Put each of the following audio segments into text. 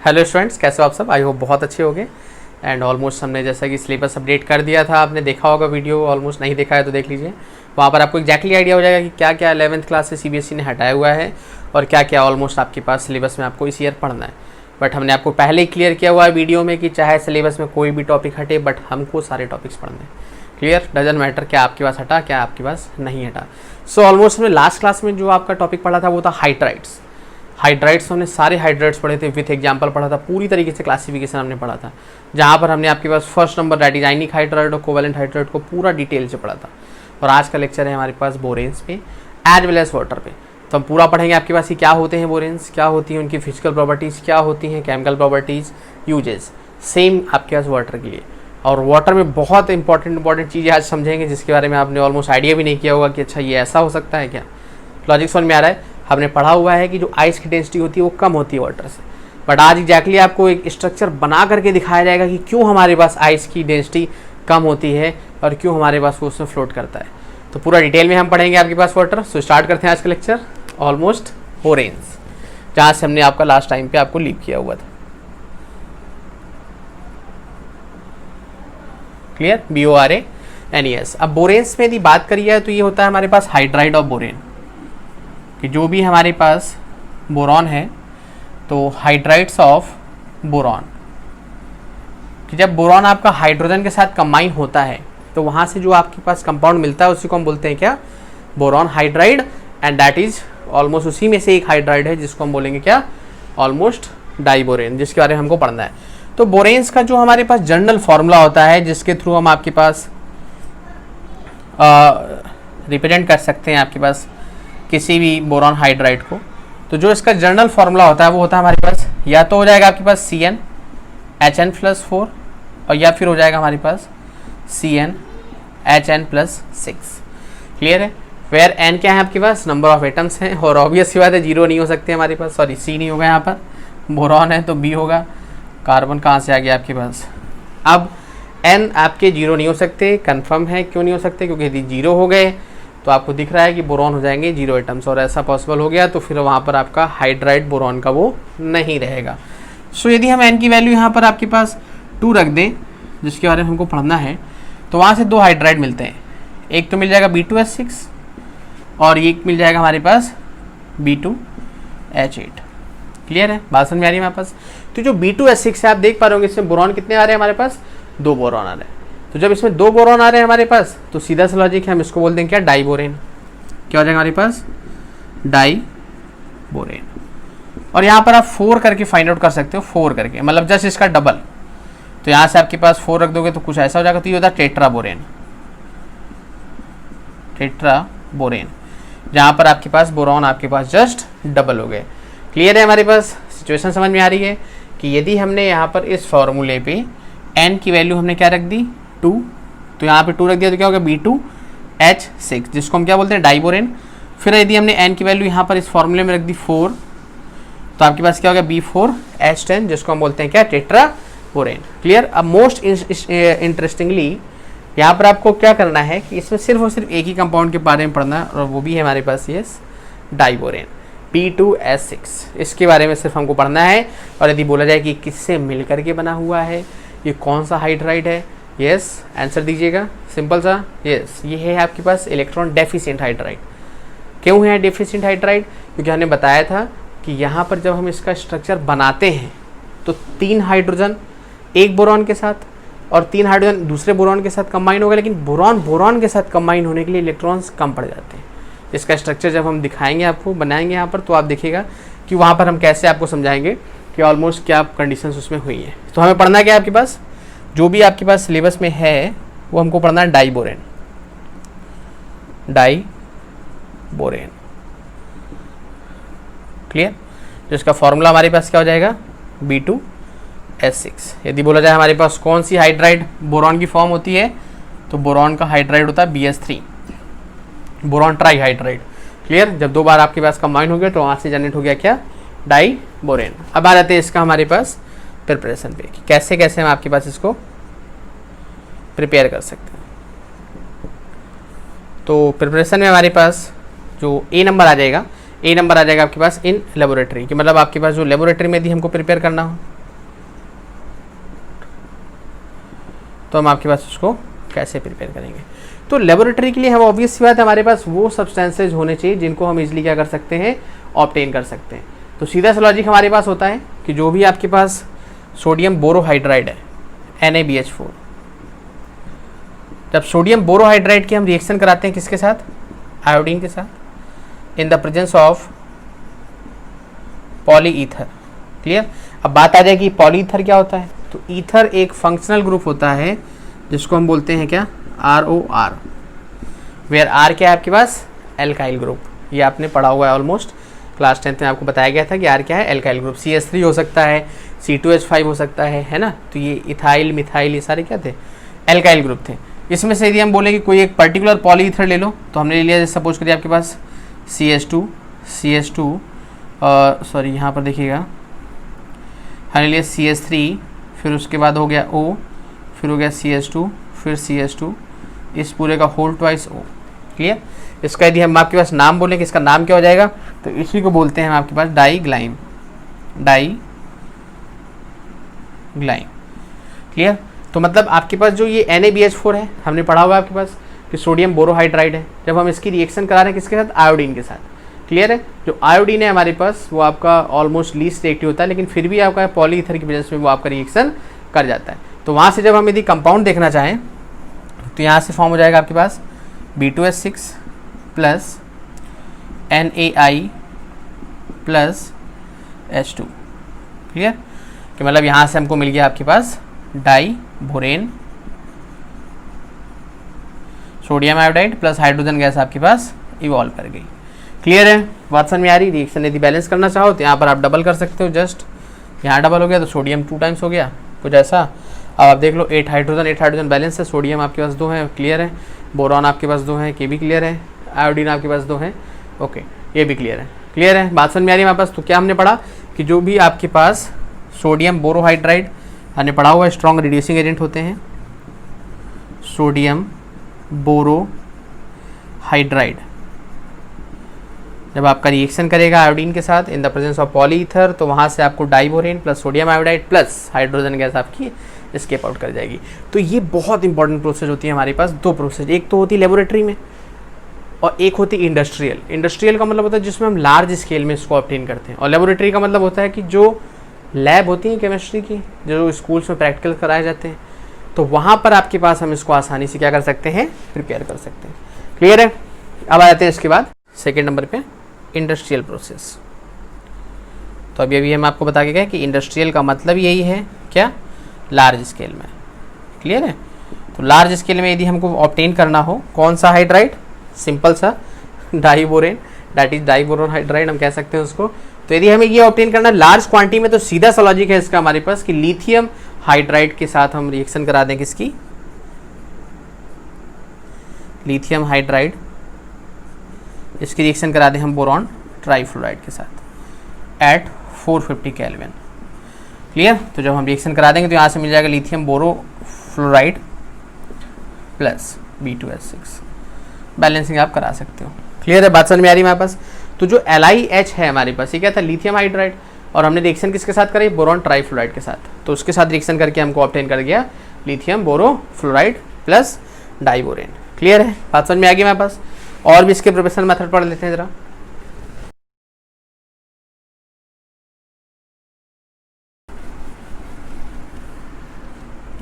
Hello students, कैसे हो आप सब। आई होप बहुत अच्छे होंगे। एंड ऑलमोस्ट हमने जैसा कि सिलेबस अपडेट कर दिया था, आपने देखा होगा वीडियो, ऑलमोस्ट नहीं देखा है तो देख लीजिए। वहाँ पर आपको एक्जैक्टली आइडिया हो जाएगा कि क्या क्या 11th क्लास से सीबीएसई ने हटाया हुआ है और क्या क्या ऑलमोस्ट आपके पास सिलेबस में आपको इस ईयर पढ़ना है। बट हमने आपको पहले ही क्लियर किया हुआ है वीडियो में कि चाहे सिलेबस में कोई भी टॉपिक हटे, बट हमको सारे टॉपिक्स पढ़ने हैं। क्लियर, डजन मैटर क्या आपके पास हटा क्या आपके पास नहीं हटा। सो ऑलमोस्ट हमने लास्ट क्लास में जो आपका टॉपिक पढ़ा था वो था हाइड्राइड्स। हाइड्राइड्स हमने सारे हाइड्राइड्स पढ़े थे, विथ एग्जांपल पढ़ा था, पूरी तरीके से क्लासिफिकेशन हमने पढ़ा था, जहाँ पर हमने आपके पास first number that is ionic hydride और कोवेलेंट हाइड्राइड को पूरा डिटेल से पढ़ा था। और आज का लेक्चर है हमारे पास बोरेन्स पे एज वेल एज वाटर पे। तो हम पूरा पढ़ेंगे आपके पास ये क्या होते हैं बोरेन्स, क्या होती हैं उनकी फिजिकल प्रॉपर्टीज़, क्या होती हैं केमिकल प्रॉपर्टीज़, यूजेस, सेम आपके पास वाटर के लिए। और वाटर में बहुत इंपॉर्टेंट चीज़ें आज समझेंगे जिसके बारे में आपने ऑलमोस्ट आइडिया भी नहीं किया होगा कि अच्छा ये ऐसा हो सकता है क्या। लॉजिक समझ में आ रहा है। हमने पढ़ा हुआ है कि जो आइस की डेंसिटी होती है वो कम होती है वाटर से, बट आज एग्जैक्टली आपको एक स्ट्रक्चर बना करके दिखाया जाएगा कि क्यों हमारे पास आइस की डेंसिटी कम होती है और क्यों हमारे पास वो उसमें फ्लोट करता है। तो पूरा डिटेल में हम पढ़ेंगे आपके पास वाटर। सो स्टार्ट करते हैं आज का लेक्चर ऑलमोस्ट बोरेन्स, जहाँ से हमने आपका लास्ट टाइम पे आपको लीव किया हुआ था। Clear, BORANES। अब बोरेन्स में यदि बात करिए तो ये होता है हमारे पास हाइड्राइड ऑफ बोरेन, कि जो भी हमारे पास बोरॉन है तो हाइड्राइड्स ऑफ बोरॉन, कि जब बोरॉन आपका हाइड्रोजन के साथ कंबाइन होता है तो वहाँ से जो आपके पास कंपाउंड मिलता है उसी को हम बोलते हैं क्या, boron hydride. And that is almost उसी में से एक हाइड्राइड है जिसको हम बोलेंगे क्या, ऑलमोस्ट डाइबोरेन, जिसके बारे में हमको पढ़ना है। तो बोरेन्स का जो हमारे पास जनरल फॉर्मूला होता है जिसके थ्रू हम आपके पास रिप्रेजेंट कर सकते हैं आपके पास किसी भी बोरॉन हाइड्राइड को, तो जो इसका जनरल फॉर्मूला होता है वो होता है हमारे पास, या तो हो जाएगा आपके पास CnHn+4 और या फिर हो जाएगा हमारे पास CnHn+6। क्लियर है। वेयर n क्या है आपके पास, नंबर ऑफ एटम्स हैं, और ऑब्वियस सी बात है जीरो नहीं हो सकते हमारे पास, सॉरी C नहीं होगा यहाँ पर, बोरॉन है तो B होगा। कार्बन कहाँ से आ गया आपके पास। अब n आपके जीरो नहीं हो सकते, कंफर्म है क्यों नहीं हो सकते, क्योंकि यदि जीरो हो गए तो आपको दिख रहा है कि बोरॉन हो जाएंगे जीरो एटम्स, और ऐसा पॉसिबल हो गया तो फिर वहाँ पर आपका हाइड्राइड बोरॉन का वो नहीं रहेगा। सो यदि हम n की वैल्यू यहाँ पर आपके पास 2 रख दें, जिसके बारे में हमको पढ़ना है, तो वहाँ से 2 हाइड्राइड मिलते हैं। एक तो मिल जाएगा B2H6 और एक मिल जाएगा हमारे पास B2H8। क्लियर है, बात समझ में आ रही है हमारे पास। तो जो B2H6 है आप देख पा रहे होंगे, इसमें बोरॉन कितने आ रहे हैं हमारे पास, 2 बोरॉन आ रहे हैं। तो जब इसमें 2 बोरॉन आ रहे हैं हमारे पास तो सीधा सा लॉजिक है, हम इसको बोलते हैं क्या, डाइबोरेन। क्या हो जाएगा हमारे पास, डाइबोरेन। और यहाँ पर आप 4 करके फाइंड आउट कर सकते हो, 4 करके मतलब जस्ट इसका डबल। तो यहाँ से आपके पास 4 रख दोगे तो कुछ ऐसा हो जाएगा, तो ये होता है टेट्राबोरेन। टेट्राबोरेन, जहाँ पर आपके पास बोरॉन आपके पास जस्ट डबल हो गए। क्लियर है, हमारे पास सिचुएशन समझ में आ रही है कि यदि हमने यहाँ पर इस फॉर्मूले पे n की वैल्यू हमने क्या रख दी, 2, तो यहाँ पे 2 रख दिया तो क्या होगा, B2H6, जिसको हम क्या बोलते हैं, डाइबोरेन। फिर यदि हमने n की वैल्यू यहाँ पर इस फॉर्मूले में रख दी 4, तो आपके पास क्या होगा, B4H10, जिसको हम बोलते हैं क्या, टेट्राबोरेन। क्लियर। अब मोस्ट इंटरेस्टिंगली यहाँ पर आपको क्या करना है कि इसमें सिर्फ और सिर्फ एक ही कंपाउंड के बारे में पढ़ना है, और वो भी है हमारे पास ये डाइबोरेन, B2H6। इसके बारे में सिर्फ हमको पढ़ना है। और यदि बोला जाए कि किससे मिल करके बना हुआ है, ये कौन सा हाइड्राइड है, यस आंसर दीजिएगा, सिंपल सा, यस ये है आपके पास इलेक्ट्रॉन डेफिशिएंट हाइड्राइड। क्यों है डेफिशिएंट हाइड्राइड, क्योंकि हमने बताया था कि यहाँ पर जब हम इसका स्ट्रक्चर बनाते हैं तो 3 हाइड्रोजन एक बोरॉन के साथ और 3 हाइड्रोजन दूसरे बोरॉन के साथ कंबाइन होगा, लेकिन बोरॉन के साथ कंबाइन होने के लिए इलेक्ट्रॉन्स कम पड़ जाते हैं। इसका स्ट्रक्चर जब हम दिखाएंगे आपको, बनाएंगे यहाँ पर, तो आप देखिएगा कि वहाँ पर हम कैसे आपको समझाएंगे कि ऑलमोस्ट क्या कंडीशंस उसमें हुई है। तो हमें पढ़ना क्या है आपके पास, जो भी आपके पास सिलेबस में है वो हमको पढ़ना है डाइबोरेन। Diborane, clear. तो इसका फॉर्मूला हमारे पास क्या हो जाएगा, B2H6। यदि बोला जाए हमारे पास कौन सी हाइड्राइड बोरॉन की फॉर्म होती है, तो बोरॉन का हाइड्राइड होता है BH3, boron try hydride. Clear. जब 2 बार आपके पास कंबाइन हो गया तो वहाँ से जनरेट हो गया क्या, डाइबोरेन। अब आ जाते हैं इसका हमारे पास प्रिपरेशन पे, कि कैसे कैसे हम आपके पास इसको प्रिपेयर कर सकते हैं। तो प्रिपरेशन में हमारे पास जो A नंबर आ जाएगा, आपके पास इन लेबोरेटरी, कि मतलब आपके पास जो लेबोरेटरी में यदि हमको प्रिपेयर करना हो, तो हम आपके पास उसको कैसे प्रिपेयर करेंगे। तो लेबोरेटरी के लिए हम ऑब्वियस सी बात है हमारे पास वो सब्सटेंसेज होने चाहिए जिनको हम इजीली क्या कर सकते हैं, ऑब्टेन कर सकते हैं। तो सीधा सा लॉजिक हमारे पास होता है कि जो भी आपके पास सोडियम बोरोहाइड्राइड है NaBH4, जब सोडियम बोरोहाइड्राइड की हम रिएक्शन कराते हैं किसके साथ, आयोडीन के साथ, in the presence of polyether. Clear. अब बात आ जाएगी पॉलीईथर क्या होता है। तो ईथर एक फंक्शनल ग्रुप होता है जिसको हम बोलते हैं क्या, ROR, वेयर R क्या है आपके पास, एल्काइल ग्रुप। ये आपने पढ़ा हुआ है ऑलमोस्ट, क्लास 10th में आपको बताया गया था कि R क्या है, एल्काइल ग्रुप। CH3 हो सकता है, C2H5 हो सकता है ना। तो ये इथाइल मिथाइल ये सारे क्या थे, एल्काइल ग्रुप थे। इसमें से यदि हम बोलें कि कोई एक पर्टिकुलर पॉलीईथर ले लो, तो हमने ले लिया, जैसे सपोज करिए आपके पास CH2 सॉरी यहाँ पर देखिएगा, हमने लिया CH3, फिर उसके बाद हो गया O, फिर हो गया CH2, फिर CH2, इस पूरे का होल ट्वाइस O। क्लियर। इसका यदि हम आपके पास नाम बोलें कि इसका नाम क्या हो जाएगा, तो इसी को बोलते हैं हम आपके पास डाईग्लाइम। क्लियर। तो मतलब आपके पास जो ये NaBH4 है, हमने पढ़ा हुआ है आपके पास कि सोडियम बोरोहाइड्राइड है, जब हम इसकी रिएक्शन करा रहे हैं किसके साथ, आयोडीन के साथ। क्लियर है। जो आयोडीन है हमारे पास वो आपका ऑलमोस्ट लीस्ट रिएक्टिव होता है, लेकिन फिर भी आपका पॉलीईथर की वजह से वो आपका रिएक्शन कर जाता है। तो वहाँ से जब हम यदि कंपाउंड देखना चाहें तो यहाँ से फॉर्म हो जाएगा आपके पास B2H6 plus NaI plus H2। Clear. कि मतलब यहाँ से हमको मिल गया आपके पास diborane sodium iodide plus hydrogen gas आपके पास इवॉल्व कर गई। क्लियर है, बात समझ में आ रही। रिएक्शन यदि बैलेंस करना चाहो तो यहाँ पर आप डबल कर सकते हो, जस्ट यहाँ डबल हो गया तो सोडियम 2 टाइम्स हो गया, कुछ ऐसा। अब आप देख लो 8 हाइड्रोजन बैलेंस है, सोडियम आपके पास 2 है, क्लियर है। बोरॉन आपके पास 2 है, के भी क्लियर है। आयोडीन आपके पास 2 है, ओके, ये भी क्लियर है। क्लियर है, बात समझ में आ रही है हमारे पास। तो क्या हमने पढ़ा कि जो भी आपके पास सोडियम बोरोहाइड्राइड हमने पढ़ा हुआ है स्ट्रॉन्ग रिड्यूसिंग एजेंट होते हैं, सोडियम बोरोहाइड्राइड जब आपका रिएक्शन करेगा आयोडीन के साथ in the presence of polyether, तो वहाँ से आपको diborane plus sodium iodide plus hydrogen gas आपकी एस्केप आउट कर जाएगी। तो ये बहुत इंपॉर्टेंट प्रोसेस होती है हमारे पास। 2 प्रोसेस, एक तो होती है लेबोरेटरी में और एक होती है इंडस्ट्रियल। इंडस्ट्रियल का मतलब होता है जिसमें हम लार्ज स्केल में इसको ऑब्टेन करते हैं, और लेबोरेटरी का मतलब होता है कि जो लैब होती है केमिस्ट्री की, जो स्कूल्स में प्रैक्टिकल कराए जाते हैं, तो वहाँ पर आपके पास हम इसको आसानी से क्या कर सकते हैं, प्रिपेयर कर सकते हैं। क्लियर है। अब आ जाते हैं इसके बाद सेकेंड नंबर पे, इंडस्ट्रियल प्रोसेस। तो अभी हम आपको बता के गए कि इंडस्ट्रियल का मतलब यही है क्या, लार्ज स्केल में। क्लियर है। तो लार्ज स्केल में यदि हमको ऑब्टेन करना हो कौन सा हाइड्राइड, सिंपल सा डाईबोरेन, दैट इज डाईबोरोन हाइड्राइड हम कह सकते हैं उसको। तो यदि हमें ये ऑब्टेन करना लार्ज क्वांटिटी में, तो सीधा सा लॉजिक है इसका हमारे पास कि लिथियम हाइड्राइड के साथ हम रिएक्शन करा दें, किसकी, लिथियम हाइड्राइड, इसकी रिएक्शन करा दें हम बोरॉन ट्राइफ्लोराइड के साथ एट 450 केल्विन। क्लियर। तो जब हम रिएक्शन करा देंगे तो यहाँ से मिल जाएगा लिथियम बोरोफ्लोराइड प्लस B2H6। बैलेंसिंग आप करा सकते हो। क्लियर है, बात समझ में आ रही है हमारे पास। तो जो LiH है हमारे पास, ये क्या था, लिथियम हाइड्राइड, और हमने रिएक्शन किसके साथ करी, बोरॉन ट्राइफ्लोराइड के साथ। तो उसके साथ रिएक्शन करके हमको ऑब्टेन कर गया लिथियम बोरोफ्लोराइड प्लस डाईबोरेन। क्लियर है, बात समझ में आ गई हमारे पास। और भी इसके प्रिपरेशन मेथड पढ़ लेते हैं जरा।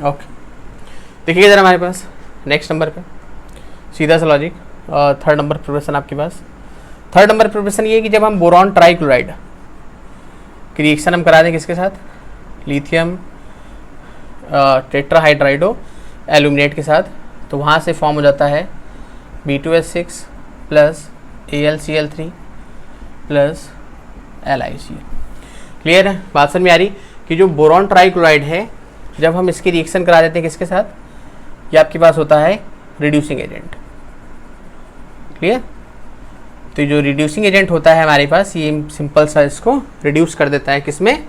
ओके, देखिए जरा हमारे पास नेक्स्ट नंबर पे सीधा सा लॉजिक, थर्ड नंबर प्रिपरेशन आपके पास। थर्ड नंबर प्रिपरेशन ये है कि जब हम बोरॉन ट्राइक्लोराइड की रिएक्शन हम करा दें किसके साथ, लिथियम टेट्राहाइड्राइडो एल्यूमिनेट के साथ, तो वहाँ से फॉर्म हो जाता है B2H6 plus AlCl3 plus LiCl। Clear है, बात समझ में आ रही कि जो बोरॉन ट्राइक्लोराइड है जब हम इसकी रिएक्शन करा देते हैं किसके साथ, ये आपके पास होता है रिड्यूसिंग एजेंट। क्लियर। तो जो रिड्यूसिंग एजेंट होता है हमारे पास, ये सिंपल सा इसको रिड्यूस कर देता है किसमें,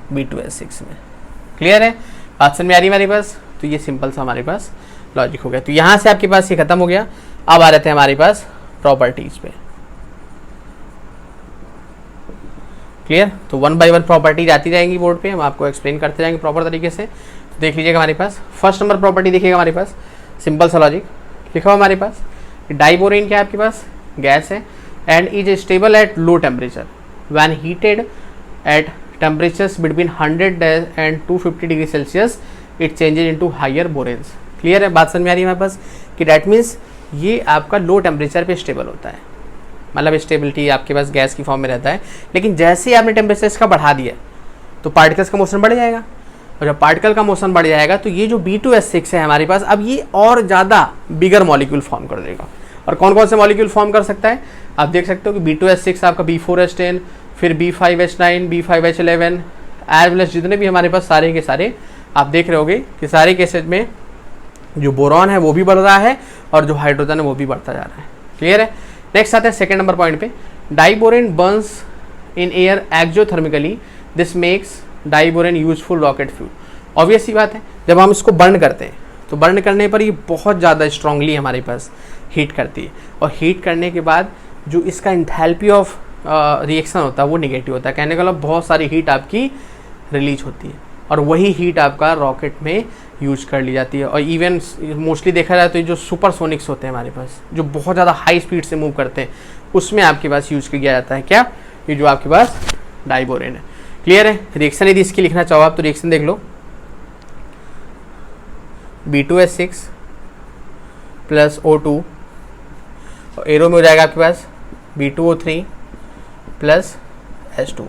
B2H6 में। क्लियर है, बात समझ में आ रही हमारे पास। तो ये सिंपल सा हमारे पास लॉजिक हो गया। तो यहाँ से आपके पास ये खत्म हो गया। अब आ रहे थे हमारे पास प्रॉपर्टीज पे। क्लियर। तो 1 बाय 1 प्रॉपर्टीज आती जाएंगी बोर्ड पे, हम आपको एक्सप्लेन करते जाएंगे प्रॉपर तरीके से। देख लीजिएगा हमारे पास फर्स्ट नंबर प्रॉपर्टी देखिएगा हमारे पास, सिंपल सा लॉजिक लिखा हुआ हमारे पास। डाइबोरेन क्या है आपके पास, गैस है, and is stable at low temperature when heated at temperatures between 100 and 250 degree Celsius it changes into higher boranes. Clear है, बात समझ में आ रही है हमारे पास कि डैट मीन्स ये आपका लो टेम्परेचर पे स्टेबल होता है, मतलब स्टेबिलिटी आपके पास गैस की फॉर्म में रहता है। लेकिन जैसे ही आपने टेम्परेचर इसका बढ़ा दिया तो पार्टिकल्स का मोशन बढ़ जाएगा, और जब पार्टिकल का मोशन बढ़ जाएगा तो ये जो B2S6 है हमारे पास, अब ये और ज़्यादा बिगर मॉलिक्यूल फॉर्म कर देगा। और कौन कौन से मॉलिक्यूल फॉर्म कर सकता है, आप देख सकते हो कि B2S6 आपका B4H10, फिर B5H9, B5H11, as well as जितने भी हमारे पास सारे के सारे आप देख रहे होगे कि सारे केसेज में जो बोरॉन है वो भी बढ़ रहा है और जो हाइड्रोजन है वो भी बढ़ता जा रहा है। क्लियर है। नेक्स्ट आते हैं सेकंड नंबर पॉइंट पे, diborane burns in air exothermically, this makes diborane useful rocket fuel. Obvious सी बात है, जब हम इसको बर्न करते हैं तो बर्न करने पर ये बहुत ज़्यादा स्ट्रांगली हमारे पास हीट करती है, और हीट करने के बाद जो इसका इंथैल्पी ऑफ रिएक्शन होता है वो निगेटिव होता है। कहने का मतलब बहुत सारी हीट आपकी रिलीज होती है, और वही हीट आपका रॉकेट में यूज कर ली जाती है। और इवन मोस्टली देखा जाए तो ये जो सुपरसोनिक्स होते हैं हमारे पास, जो बहुत ज़्यादा हाई स्पीड से मूव करते हैं, उसमें आपके पास यूज किया जाता है क्या, ये जो आपके पास डाइबोरेन है। क्लियर है। रिएक्शन यदि इसकी लिखना चाहो आप तो रिएक्शन देख लो, B2S6 प्लस O2, और एरो में हो जाएगा आपके पास B2O3 प्लस H2।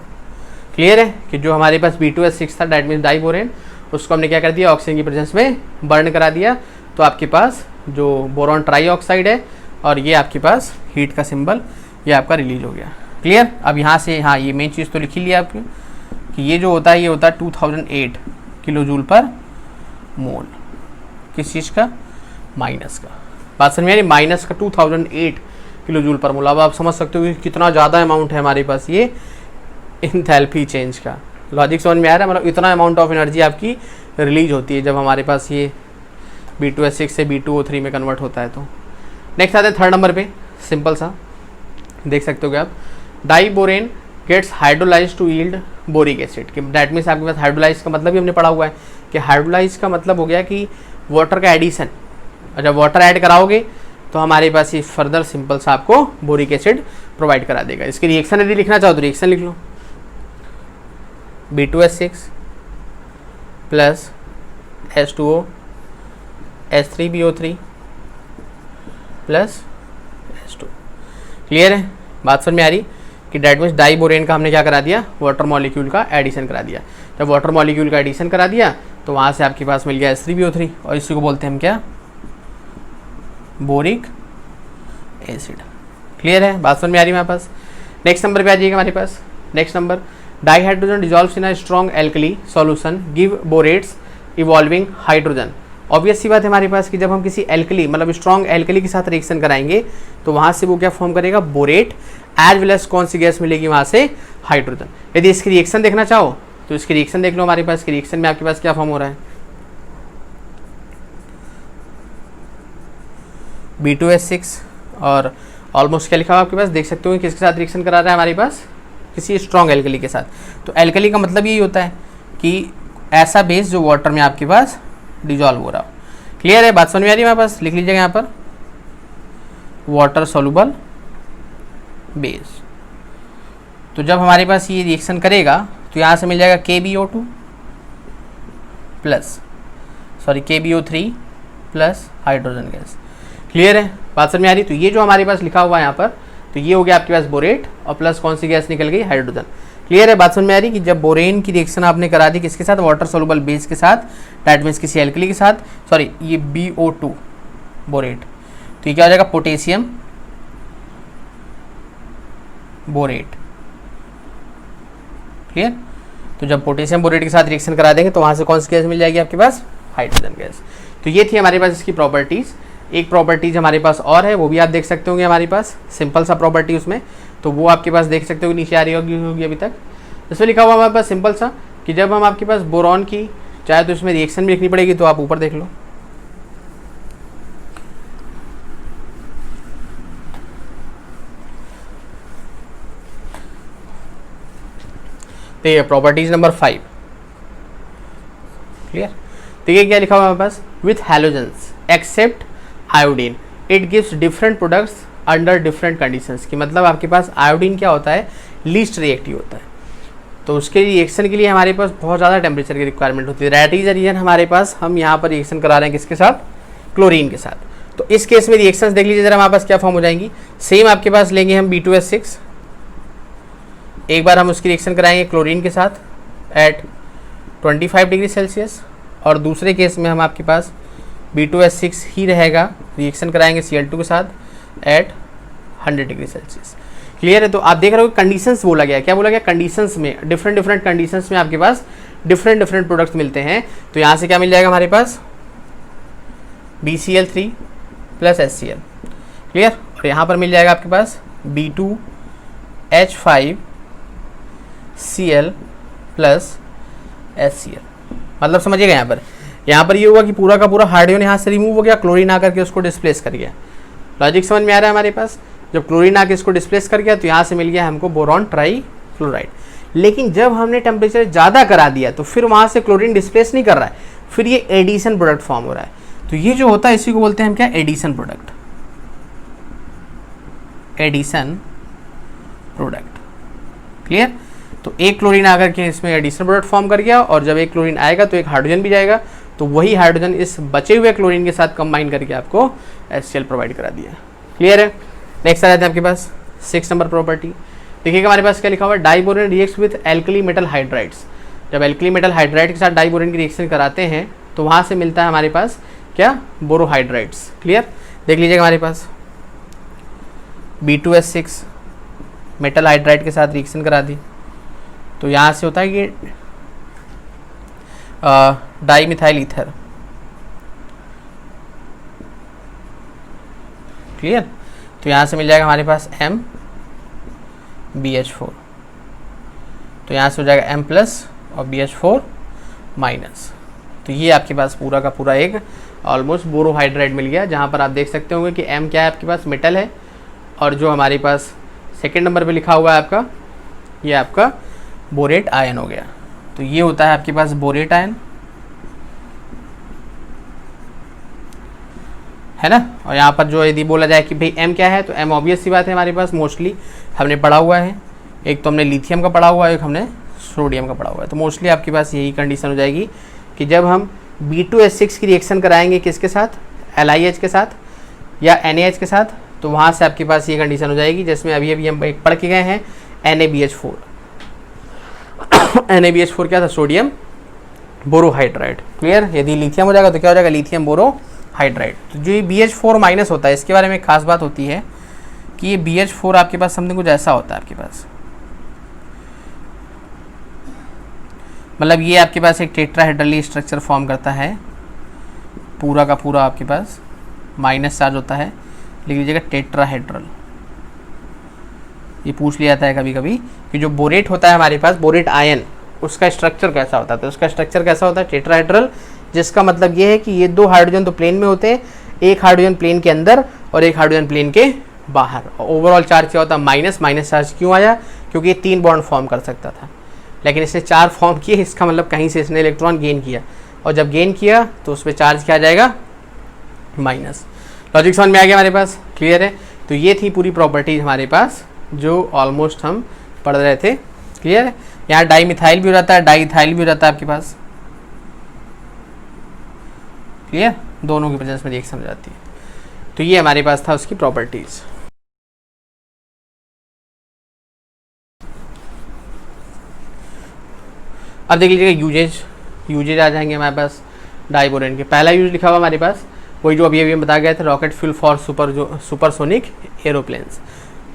क्लियर है कि जो हमारे पास B2S6 था डैट मीन्स डाइबोरेन, उसको हमने क्या कर दिया, ऑक्सीजन की प्रेजेंस में बर्न करा दिया, तो आपके पास जो बोरॉन ट्राईऑक्साइड है और ये आपके पास हीट का सिंबल ये आपका रिलीज हो गया। क्लियर। अब यहाँ से हाँ ये मेन चीज़ तो लिखी लिया आपकी कि ये जो होता है ये होता है 2008 किलो जूल पर मोल, किस चीज़ का, माइनस का। बात समझ में आ रही, माइनस का 2008 किलो जूल पर मोल। अब आप समझ सकते हो कि कितना ज़्यादा अमाउंट है हमारे पास ये इंथैल्पी चेंज का। लॉजिक समझ में आ रहा है, मतलब इतना अमाउंट ऑफ एनर्जी आपकी रिलीज होती है जब हमारे पास ये B2S6 से B2O3 में कन्वर्ट होता है। तो नेक्स्ट आते हैं थर्ड नंबर पे, सिंपल सा देख सकते हो कि आप, diborane gets hydrolyse to yield boric acid. कि डैट मीन्स आपके पास हाइड्रोलाइज का मतलब भी हमने पढ़ा हुआ है कि हाइड्रोलाइज का मतलब हो गया कि वाटर का एडिशन, और जब वाटर ऐड कराओगे तो हमारे पास ये फर्दर सिंपल सा आपको बोरिक एसिड प्रोवाइड करा देगा। इसकी रिएक्शन यदि लिखना चाहो तो रिएक्शन लिख लो, B2S6 plus H2O H3BO3 plus H2। Clear है, बात समझ में आ रही कि डैट मीन्स डाइबोरेन का हमने क्या करा दिया, वाटर मॉलिक्यूल का एडिशन करा दिया। जब वाटर मॉलिक्यूल का एडिशन करा दिया तो वहाँ से आपके पास मिल गया H3BO3, और इसी को बोलते हैं हम क्या, बोरिक एसिड। क्लियर है, बात समझ में आ रही है हमारे पास। नेक्स्ट नंबर पे आ जाइएगा हमारे पास। Next number, dihydrogen dissolves in a strong alkali solution give borates evolving hydrogen. Obvious सी बात है हमारे पास कि जब हम किसी एल्कली मतलब स्ट्रॉन्ग एल्कली के साथ रिएक्शन कराएंगे तो वहाँ से वो क्या फॉर्म करेगा, बोरेट, एज वेल एज कौन सी गैस मिलेगी वहाँ से, हाइड्रोजन। यदि इसकी रिएक्शन देखना चाहो तो इसकी रिएक्शन देख लो, हमारे पास की रिएक्शन में आपके पास क्या फॉर्म हो रहा है, B2S6 और ऑलमोस्ट क्या लिखा हुआ आपके पास, देख सकते हो किसके साथ रिएक्शन करा रहा है हमारे पास, किसी स्ट्रॉन्ग एल्कली के साथ। तो एल्कली का मतलब यही होता है कि ऐसा बेस जो वाटर में आपके पास डिजॉल्व हो रहा हो। क्लियर है, बात समझ में आ रही है हमारे पास। लिख लीजिएगा यहाँ पर वाटर सोल्यूबल बेस। तो जब हमारे पास ये रिएक्शन करेगा तो यहाँ से मिल जाएगा KBO2 plus KBO3 plus hydrogen gas. Clear है, बात समझ में आ रही। तो ये जो हमारे पास लिखा हुआ है यहाँ पर, तो ये हो गया आपके पास बोरेट, और प्लस कौन सी गैस निकल गई, हाइड्रोजन। क्लियर है, बात समझ में आ रही कि जब बोरेन की रिएक्शन आपने करा दी किसके साथ, वाटर सोल्यूबल बेस के साथ, डैट मीन्स किसी एल्कली के साथ, सॉरी ये BO2 बोरेट, तो ये क्या हो जाएगा, पोटेशियम बोरेट। क्लियर। तो जब पोटेशियम बोरेट के साथ रिएक्शन करा देंगे तो वहाँ से कौन सी गैस मिल जाएगी आपके पास, हाइड्रोजन गैस। तो ये थी हमारे पास इसकी प्रॉपर्टीज़। एक प्रॉपर्टीज हमारे पास और है, वो भी आप देख सकते होंगे हमारे पास, सिंपल सा प्रॉपर्टी उसमें, तो वो आपके पास देख सकते हो नीचे आ रही होगी अभी तक। इसमें लिखा हुआ हमारे पास सिंपल सा कि जब हम आपके पास बोरॉन की चाहे तो इसमें रिएक्शन भी लिखनी पड़ेगी, तो आप ऊपर देख लो, तो ये प्रॉपर्टीज नंबर 5। क्लियर। ठीक है, क्या लिखा हुआ है हमारे पास, with halogens except iodine it gives different products under different conditions. की मतलब आपके पास आयोडीन क्या होता है, लीस्ट रिएक्टिव होता है, तो उसके रिएक्शन के लिए हमारे पास बहुत ज़्यादा टेम्परेचर की रिक्वायरमेंट होती है। दैट इज द रीजन हमारे पास हम यहाँ पर रिएक्शन करा रहे हैं किसके साथ, क्लोरीन के साथ। तो इस केस में रिएक्शंस देख लीजिए जरा हमारे पास क्या फॉर्म हो जाएंगी। सेम आपके पास लेंगे हम B2S6, एक बार हम उसकी रिएक्शन कराएंगे क्लोरीन के साथ एट 25 डिग्री सेल्सियस, और दूसरे केस में हम आपके पास B2S6 ही रहेगा, रिएक्शन कराएंगे Cl2 के साथ एट 100 डिग्री सेल्सियस। क्लियर है। तो आप देख रहे हो कंडीशंस बोला गया, क्या बोला गया, कंडीशंस में डिफरेंट कंडीशंस में आपके पास डिफरेंट प्रोडक्ट्स मिलते हैं। तो यहाँ से क्या मिल जाएगा हमारे पास, BCl3 प्लस HCl। क्लियर। और यहाँ पर मिल जाएगा आपके पास B2H5Cl प्लस HCl। मतलब समझिएगा यहाँ पर ये हुआ कि पूरा का पूरा हाइड्रोजन यहाँ से रिमूव हो गया, क्लोरीन आकर के उसको डिस्प्लेस कर गया। लॉजिक समझ में आ रहा है हमारे पास। जब क्लोरीन आके इसको डिस्प्लेस कर गया तो यहाँ से मिल गया हमको बोरॉन ट्राईफ्लोराइड। लेकिन जब हमने टेम्परेचर ज़्यादा करा दिया तो फिर वहाँ से क्लोरीन डिस्प्लेस नहीं कर रहा है, फिर ये एडिशन प्रोडक्ट फॉर्म हो रहा है। तो ये जो होता है इसी को बोलते हैं हम क्या, addition product, addition product. Clear. तो एक क्लोरीन आकर के इसमें एडिशन प्रोडक्ट फॉर्म कर गया, और जब एक क्लोरीन आएगा तो एक हाइड्रोजन भी जाएगा, तो वही हाइड्रोजन इस बचे हुए क्लोरीन के साथ कंबाइन करके आपको HCl प्रोवाइड करा दिया। क्लियर है। नेक्स्ट आ जाते हैं आपके पास 6 नंबर प्रॉपर्टी। देखिएगा हमारे पास क्या लिखा हुआ है, diborane reacts with alkali metal hydrides. जब एल्कली मेटल हाइड्राइड के साथ डाइबोरेन की रिएक्शन कराते हैं तो वहाँ से मिलता है हमारे पास क्या, बोरोहाइड्राइड्स। क्लियर। देख लीजिएगा हमारे पास B2S6 मेटल हाइड्राइड के साथ रिएक्शन करा दी, तो यहाँ से होता है कि डाईमिथाइल ईथर। क्लियर। तो यहाँ से मिल जाएगा हमारे पास MBH4, तो यहाँ से हो जाएगा M प्लस और BH4 माइनस। तो ये आपके पास पूरा का पूरा एक ऑलमोस्ट बोरोहाइड्राइड मिल गया, जहाँ पर आप देख सकते होंगे कि M क्या है आपके पास, मेटल है, और जो हमारे पास सेकेंड नंबर पे लिखा हुआ है आपका, ये आपका बोरेट आयन हो गया। तो ये होता है आपके पास बोरेट आयन, है ना। और यहाँ पर जो यदि बोला जाए कि भाई M क्या है, तो M ऑब्वियस सी बात है हमारे पास मोस्टली हमने पढ़ा हुआ है, एक तो हमने लिथियम का पढ़ा हुआ है, एक हमने सोडियम का पढ़ा हुआ है। तो मोस्टली आपके पास यही कंडीशन हो जाएगी कि जब हम B2S6 की रिएक्शन कराएंगे किसके साथ, LiH के साथ या NaH के साथ, तो वहाँ से आपके पास ये कंडीशन हो जाएगी जिसमें अभी हम एक पढ़ के गए हैं NaBH4। NaBH4 क्या था, सोडियम बोरोहाइड्राइड। क्लियर। यदि लिथियम हो जाएगा तो क्या हो जाएगा, लिथियम बोरोहाइड्राइड। तो जो ये BH4 माइनस होता है, इसके बारे में एक खास बात होती है कि ये BH4 आपके पास समथिंग कुछ ऐसा होता है आपके पास, मतलब ये आपके पास एक टेट्राहेड्रली स्ट्रक्चर फॉर्म करता है, पूरा का पूरा आपके पास माइनस चार्ज होता है, लिख लीजिएगा टेट्राहेड्रल। ये पूछ लिया जाता है कभी कभी कि जो बोरेट होता है हमारे पास, बोरेट आयन, उसका स्ट्रक्चर कैसा होता है। तो उसका स्ट्रक्चर कैसा होता है, टेट्राहेड्रल, जिसका मतलब ये है कि ये दो हाइड्रोजन तो प्लेन में होते हैं, एक हाइड्रोजन प्लेन के अंदर और एक हाइड्रोजन प्लेन के बाहर। ओवरऑल चार्ज क्या होता है, माइनस। माइनस चार्ज क्यों आया, क्योंकि ये 3 बॉन्ड फॉर्म कर सकता था, लेकिन इसने 4 फॉर्म किए, इसका मतलब कहीं से इसने इलेक्ट्रॉन गेन किया, और जब गेन किया तो उस पर चार्ज क्या आ जाएगा, माइनस। लॉजिक समझ में आ गया हमारे पास। क्लियर है। तो ये थी पूरी प्रॉपर्टीज हमारे पास जो ऑलमोस्ट हम पढ़ रहे थे। क्लियर है। यहाँ डाईमिथाइल भी हो जाता है, डाईइथाइल भी हो जाता है आपके पास। क्लियर। दोनों की प्रेजेंस में रिएक्शन हो जाती है। तो ये हमारे पास था उसकी प्रॉपर्टीज। अब देख लीजिएगा यूजेज आ जाएंगे हमारे पास डाइबोरेन के। पहला यूज लिखा हुआ हमारे पास वही जो अभी हम बताया गया था, rocket fuel for supersonic aeroplanes.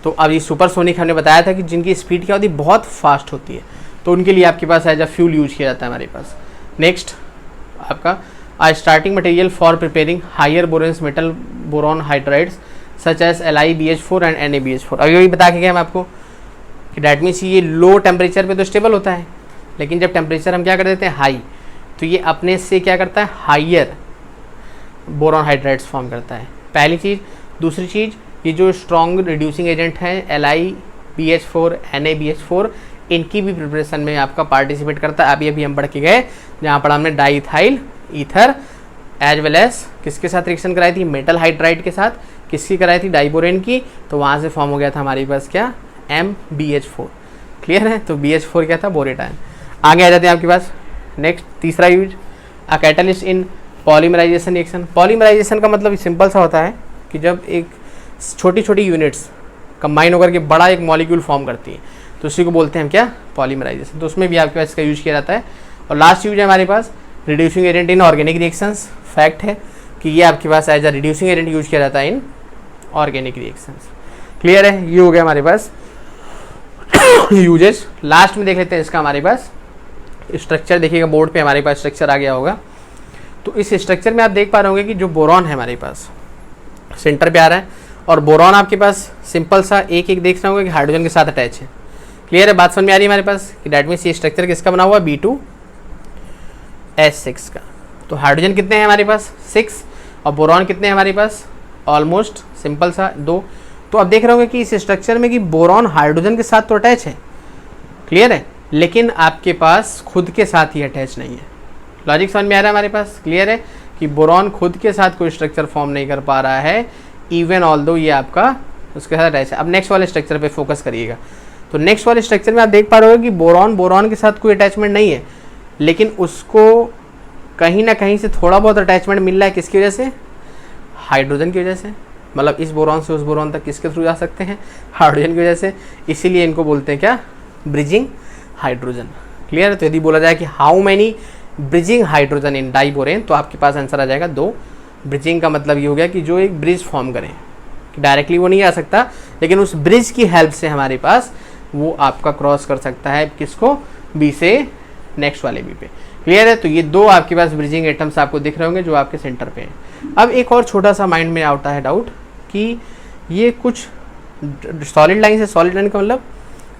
तो अब ये सुपरसोनिक हमने बताया था कि जिनकी स्पीड क्या होती है, बहुत फास्ट होती है, तो उनके लिए आपके पास एज अ फ्यूल यूज किया जाता है हमारे पास। नेक्स्ट आपका starting material for preparing higher boranes metal boron hydrides such as LiBH4 and NaBH4। अभी बता के गए हम आपको कि डैट मीन्स ये लो टेम्परेचर पे तो स्टेबल होता है, लेकिन जब टेम्परेचर हम क्या कर देते हैं, हाई, तो ये अपने से क्या करता है, हायर बोरॉन हाइड्राइड्स फॉर्म करता है। पहली चीज़। दूसरी चीज़, ये जो स्ट्रॉन्ग रिड्यूसिंग एजेंट हैं LiBH4 NaBH4, इनकी भी प्रिपरेशन में आपका पार्टिसिपेट करता है। अभी अभी हम पढ़ के गए जहाँ पर हमने diethyl ether as well as किसके साथ रिएक्शन कराई थी, मेटल हाइड्राइड के साथ, किसकी कराई थी, डाइबोरेन की। तो वहाँ से फॉर्म हो गया था हमारे पास क्या, MbH4। क्लियर है, तो BH4 क्या था, बोरेट आयन। आगे आ जाते हैं आपके पास नेक्स्ट तीसरा use, a catalyst in polymerisation reaction. Polymerisation का मतलब सिंपल सा होता है कि जब एक छोटी छोटी यूनिट्स कंबाइन होकर के बड़ा एक मॉलिक्यूल फॉर्म करती है तो उसी को बोलते हैं हम क्या, पॉलीमराइजेशन। तो उसमें भी आपके पास इसका यूज किया जाता है। और लास्ट यूज है हमारे पास reducing agent in organic reactions. Fact है कि ये आपके पास as a reducing agent use किया जाता है इन ऑर्गेनिक रिएक्शंस। क्लियर है, ये हो गया हमारे पास यूजेस। लास्ट में देख लेते हैं इसका हमारे पास स्ट्रक्चर। देखिएगा बोर्ड पे हमारे पास स्ट्रक्चर आ गया होगा। तो इस स्ट्रक्चर में आप देख पा रहे होंगे कि जो बोरॉन है हमारे पास सेंटर पे आ रहा है, और बोरॉन आपके पास सिंपल सा एक एक देख रहे होंगे कि हाइड्रोजन के साथ अटैच है। क्लियर है, बात समझ में आ रही है हमारे पास कि डैट मीन्स ये स्ट्रक्चर किसका बना हुआ है, B2S6 का। तो हाइड्रोजन कितने हैं हमारे पास, 6, और बोरॉन कितने हैं हमारे पास, ऑलमोस्ट सिंपल सा 2। तो आप देख रहे होंगे कि इस स्ट्रक्चर में कि बोरॉन हाइड्रोजन के साथ तो अटैच है, क्लियर है, लेकिन आपके पास खुद के साथ ही अटैच नहीं है। लॉजिक समझ में आ रहा है हमारे पास, क्लियर है कि बोरॉन खुद के साथ कोई स्ट्रक्चर फॉर्म नहीं कर पा रहा है, इवन ऑल्दो ये आपका उसके साथ अटैच है। अब नेक्स्ट वाले स्ट्रक्चर पे फोकस करिएगा। तो नेक्स्ट वाले स्ट्रक्चर में आप देख पा रहे हो कि बोरॉन के साथ कोई अटैचमेंट नहीं है, लेकिन उसको कहीं ना कहीं से थोड़ा बहुत अटैचमेंट मिल रहा है। किसकी वजह से, हाइड्रोजन की वजह से। मतलब इस बोरॉन से उस बोरॉन तक किसके थ्रू जा सकते हैं, हाइड्रोजन की वजह से। इसीलिए इनको बोलते हैं क्या, ब्रिजिंग हाइड्रोजन। क्लियर है, तो यदि बोला जाए कि how many bridging hydrogen in diborane, तो आपके पास आंसर आ जाएगा 2। ब्रिजिंग का मतलब ये हो गया कि जो एक ब्रिज फॉर्म करें, कि डायरेक्टली वो नहीं आ सकता, लेकिन उस ब्रिज की हेल्प से हमारे पास वो आपका क्रॉस कर सकता है किसको, बी से नेक्स्ट वाले बी पे। क्लियर है, तो ये 2 आपके पास ब्रिजिंग एटम्स आपको दिख रहे होंगे जो आपके सेंटर पे हैं। अब एक और छोटा सा माइंड में आता है डाउट कि ये कुछ सॉलिड लाइन है। सॉलिड लाइन का मतलब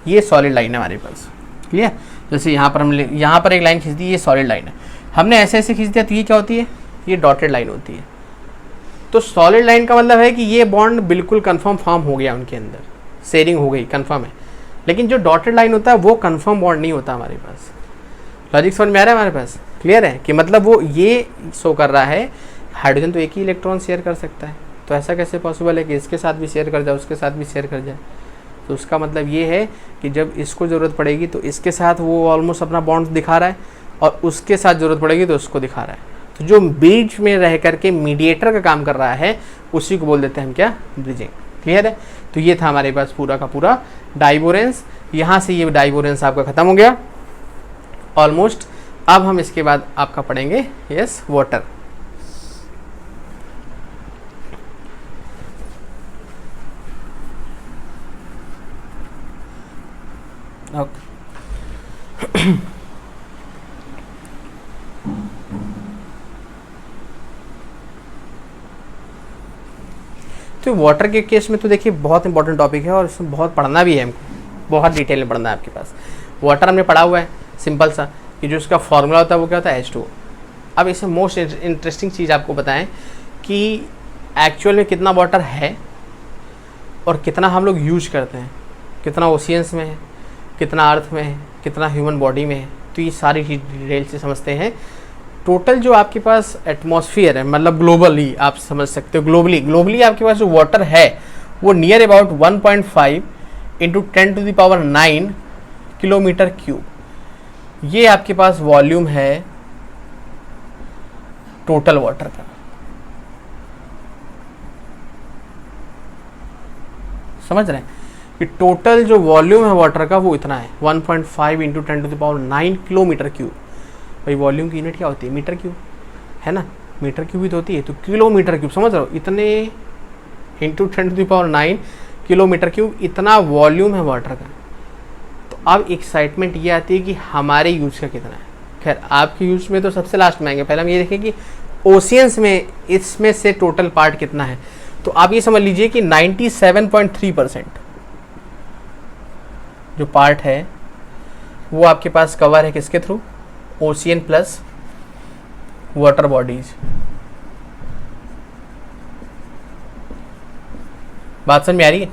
ये सॉलिड लाइन है हमारे पास, क्लियर। जैसे यहाँ पर हमने यहाँ पर एक लाइन खींच दी, ये सॉलिड लाइन है, हमने ऐसे ऐसे खींच दिया तो ये क्या होती है, ये डॉटेड लाइन होती है। तो सॉलिड लाइन का मतलब है कि ये बॉन्ड बिल्कुल कंफर्म फॉर्म हो गया, उनके अंदर शेयरिंग हो गई, कंफर्म है। लेकिन जो डॉटेड लाइन होता है वो कंफर्म बॉन्ड नहीं होता हमारे पास। लॉजिक समझ में आ रहा है हमारे पास, क्लियर है कि मतलब वो ये शो कर रहा है हाइड्रोजन तो एक ही इलेक्ट्रॉन शेयर कर सकता है, तो ऐसा कैसे पॉसिबल है कि इसके साथ भी शेयर कर जाए, उसके साथ भी शेयर कर जाए। तो उसका मतलब ये है कि जब इसको ज़रूरत पड़ेगी तो इसके साथ वो ऑलमोस्ट अपना बॉन्ड दिखा रहा है, और उसके साथ ज़रूरत पड़ेगी तो उसको दिखा रहा है। तो जो बीच में रह करके मीडिएटर का काम कर रहा है उसी को बोल देते हैं हम क्या, ब्रिजिंग। क्लियर है, तो ये था हमारे पास पूरा का पूरा डाइबोरेंस। यहाँ से ये डाइबोरेंस आपका ख़त्म हो गया ऑलमोस्ट। अब हम इसके बाद आपका पढ़ेंगे यस वाटर। ओके तो वाटर के केस में तो देखिए बहुत इंपॉर्टेंट टॉपिक है, और इसमें बहुत पढ़ना भी है हमको, बहुत डिटेल में पढ़ना है आपके पास। वाटर हमने पढ़ा हुआ है सिंपल सा कि जो उसका फॉर्मूला होता है वो क्या होता है, H2O। अब इसमें मोस्ट इंटरेस्टिंग चीज़ आपको बताएं कि एक्चुअल में कितना वाटर है और कितना हम लोग यूज करते हैं, कितना ओशियंस में है, कितना अर्थ में है, कितना ह्यूमन बॉडी में है। तो ये सारी चीज़ डिटेल से समझते हैं। टोटल जो आपके पास एटमॉस्फेयर है, मतलब ग्लोबली आप समझ सकते हो, ग्लोबली आपके पास जो वाटर है वो नियर अबाउट 1.5 × 10⁹ किलोमीटर क्यूब। ये आपके पास वॉल्यूम है टोटल वाटर का। समझ रहे हैं कि टोटल जो वॉल्यूम है वाटर का वो इतना है 1.5 × 10⁹ किलोमीटर क्यूब। भाई वॉल्यूम की यूनिट क्या होती है, मीटर क्यूब है ना, मीटर क्यूब ही तो होती है, तो किलोमीटर क्यूब समझ रहे हो, इतने × 10⁹ किलोमीटर क्यूब इतना वॉल्यूम है वाटर का। तो अब एक्साइटमेंट ये आती है कि हमारे यूज का कितना है। खैर आपके यूज में तो सबसे लास्ट में आएंगे, पहले हम ये देखें कि ओशियंस में इसमें से टोटल पार्ट कितना है। तो आप ये समझ लीजिए कि 97.3% जो पार्ट है वो आपके पास कवर है किसके through, ocean plus water bodies. बात समझ में आ रही है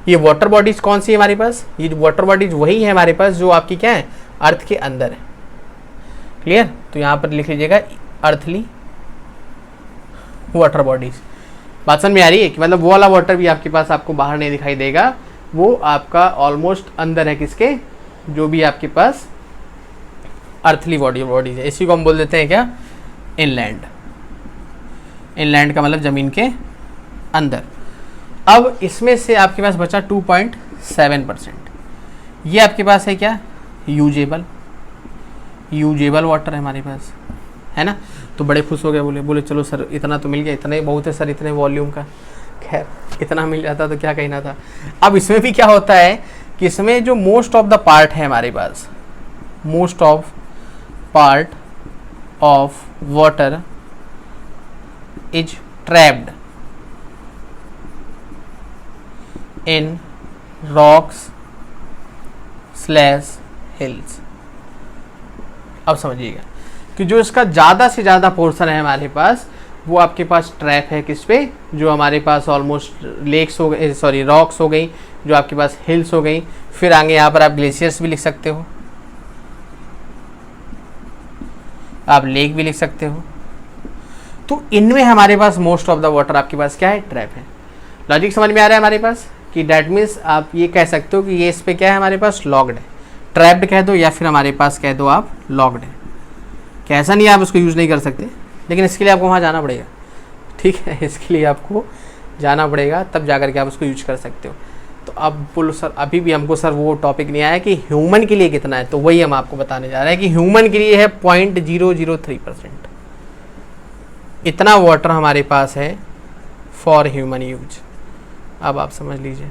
ये वाटर बॉडीज कौन सी है हमारे पास, ये वाटर बॉडीज वही है हमारे पास जो आपकी क्या है, अर्थ के अंदर है। क्लियर, तो यहाँ पर लिख लीजिएगा अर्थली वाटर बॉडीज। बात समझ में आ रही है कि मतलब वो वाला वाटर भी आपके पास आपको बाहर नहीं दिखाई देगा, वो आपका ऑलमोस्ट अंदर है किसके, जो भी आपके पास अर्थली बॉडीज है। इसी को हम बोल देते हैं क्या, इनलैंड। इनलैंड का मतलब जमीन के अंदर। अब इसमें से आपके पास बचा 2.7%, ये आपके पास है क्या, यूजेबल वाटर है हमारे पास, है ना। तो बड़े खुश हो गए, बोले चलो सर इतना तो मिल गया, इतना ही बहुत है सर, इतने वॉल्यूम का। खैर इतना मिल जाता तो क्या कहना था। अब इसमें भी क्या होता है कि इसमें जो मोस्ट ऑफ द पार्ट है हमारे पास, most of part of water is trapped in rocks slash hills. अब समझिएगा कि जो इसका ज़्यादा से ज़्यादा पोर्शन है हमारे पास, वो आपके पास ट्रैप है किस पे, जो हमारे पास ऑलमोस्ट लेक्स हो गए, सॉरी रॉक्स हो गई, जो आपके पास हिल्स हो गई, फिर आगे यहाँ पर आप ग्लेशियर्स भी लिख सकते हो, आप लेक भी लिख सकते हो। तो इनमें हमारे पास मोस्ट ऑफ द वाटर आपके पास क्या है, ट्रैप है। लॉजिक समझ में आ रहा है हमारे पास कि डैट मीन्स आप ये कह सकते हो कि ये इस पे क्या है हमारे पास, लॉक्ड है। ट्रैप्ड कह दो या फिर हमारे पास कह दो आप लॉक्ड है। क्या ऐसा नहीं है आप उसको यूज़ नहीं कर सकते, लेकिन इसके लिए आपको वहाँ जाना पड़ेगा, ठीक है, इसके लिए आपको जाना पड़ेगा, तब जा करके आप उसको यूज कर सकते हो। तो अब बोलो सर अभी भी हमको सर वो टॉपिक नहीं आया कि ह्यूमन के लिए कितना है, तो वही हम आपको बताने जा रहे हैं कि ह्यूमन के लिए है 0.003%। इतना वाटर हमारे पास है फॉर ह्यूमन यूज। अब आप समझ लीजिए,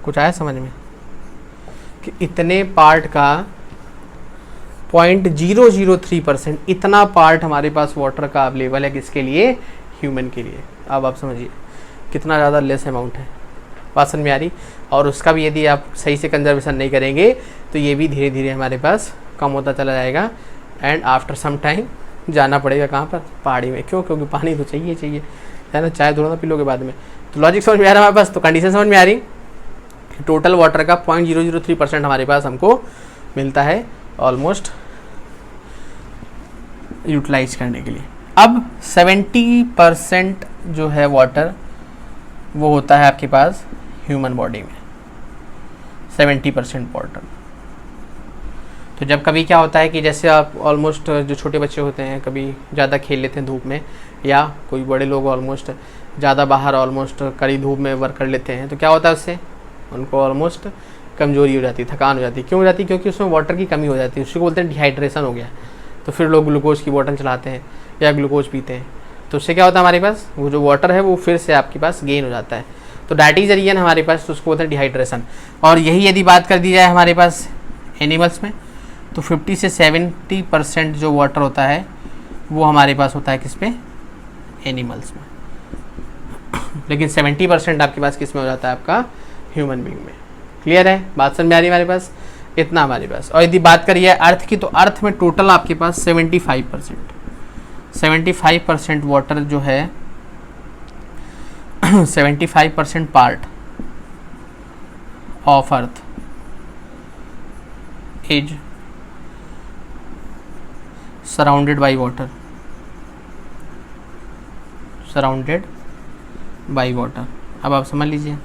कुछ आया समझ में कि इतने पार्ट का 0.003% इतना पार्ट हमारे पास वाटर का अवेलेबल है किसके लिए, ह्यूमन के लिए। अब आप समझिए कितना ज़्यादा लेस अमाउंट है, बात समझ में आ रही। और उसका भी यदि आप सही से कंजर्वेशन नहीं करेंगे तो ये भी धीरे धीरे हमारे पास कम होता चला जाएगा, एंड आफ्टर सम टाइम जाना पड़ेगा कहाँ पर, पहाड़ी में। क्यों, क्योंकि पानी तो चाहिए है ना, चाय थोड़ा ना पी लोगे बाद में। तो लॉजिक समझ में आ रहा है हमारे पास, तो कंडीशन समझ में आ रही। टोटल वाटर का 0.003% हमारे पास हमको मिलता है ऑलमोस्ट यूटिलाइज करने के लिए। अब 70% जो है वाटर वो होता है आपके पास ह्यूमन बॉडी में, 70% वाटर। तो जब कभी क्या होता है कि जैसे आप ऑलमोस्ट जो छोटे बच्चे होते हैं कभी ज़्यादा खेल लेते हैं धूप में, या कोई बड़े लोग ऑलमोस्ट ज़्यादा बाहर ऑलमोस्ट कड़ी धूप में वर्क कर लेते हैं, तो क्या होता है उससे उनको ऑलमोस्ट कमजोरी हो जाती है, थकान हो जाती है। क्यों हो जाती है, क्योंकि उसमें वाटर की कमी हो जाती है, उसको बोलते हैं डिहाइड्रेशन हो गया। तो फिर लोग ग्लूकोज की बोतल चलाते हैं या ग्लूकोज पीते हैं, तो उससे क्या होता है हमारे पास वो जो वाटर है वो फिर से आपके पास गेन हो जाता है। तो दैट इज रीजन हमारे पास, तो उसको बोलते हैं डिहाइड्रेशन। और यही यदि बात कर दी जाए हमारे पास एनिमल्स में, तो 50 से 70% जो वाटर होता है वो हमारे पास होता है किस पे, एनिमल्स में। लेकिन 70% आपके पास किस में हो जाता है, आपका ह्यूमन बीइंग में। क्लियर है, बात समझ में आ रही है हमारे पास, इतना हमारे पास। और यदि बात करिए अर्थ की, तो अर्थ में टोटल आपके पास 75% वाटर जो है 75% part of earth is surrounded by water, surrounded by water. अब आप समझ लीजिए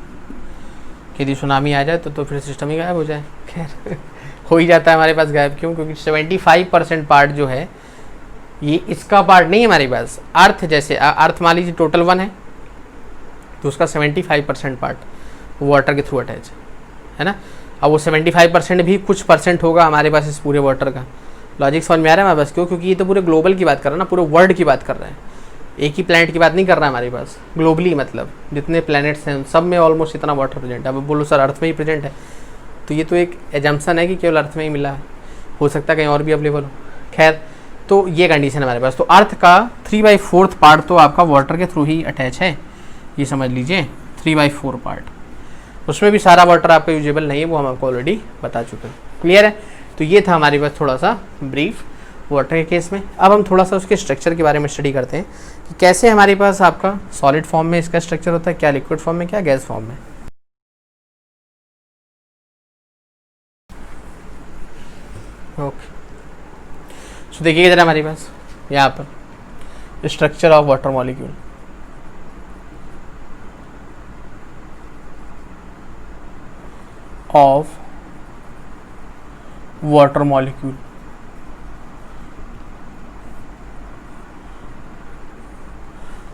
कि यदि सुनामी आ जाए तो फिर सिस्टम ही गायब हो जाए। खैर हो ही जाता है हमारे पास गायब, क्यों, क्योंकि 75% पार्ट जो है ये इसका पार्ट नहीं है हमारे पास। अर्थ जैसे अर्थ मान लीजिए टोटल 1 है, तो उसका 75% पार्ट वाटर के थ्रू अटैच है ना। अब वो 75% भी कुछ परसेंट होगा हमारे पास इस पूरे वाटर का। लॉजिक समझ में आ रहा है हमारे पास, क्यों, क्योंकि ये तो पूरे ग्लोबल की बात कर रहा है ना, पूरे वर्ल्ड की बात कर रहे हैं, एक ही प्लैनेट की बात नहीं कर रहा है हमारे पास, ग्लोबली मतलब जितने प्लैनेट्स हैं सब में ऑलमोस्ट इतना वाटर प्रेजेंट है। अब बोलो सर अर्थ में ही प्रेजेंट है, तो ये तो एक एजम्पशन है कि केवल अर्थ में ही मिला है, हो सकता है कहीं और भी अवेलेबल हो। खैर, तो ये कंडीशन है हमारे पास। तो अर्थ का 3/4 पार्ट तो आपका वाटर के थ्रू ही अटैच है, ये समझ लीजिए 3/4 पार्ट। उसमें भी सारा वाटर आपका यूजेबल नहीं है, वो हम आपको ऑलरेडी बता चुके हैं। क्लियर है, तो ये था हमारे पास थोड़ा सा ब्रीफ वाटर के केस में। अब हम थोड़ा सा उसके स्ट्रक्चर के बारे में स्टडी करते हैं कि कैसे हमारे पास आपका सॉलिड फॉर्म में इसका स्ट्रक्चर होता है, क्या लिक्विड फॉर्म में, क्या गैस फॉर्म में। ओके, सो देखिए जरा हमारे पास यहाँ पर structure of water molecule. Of water molecule,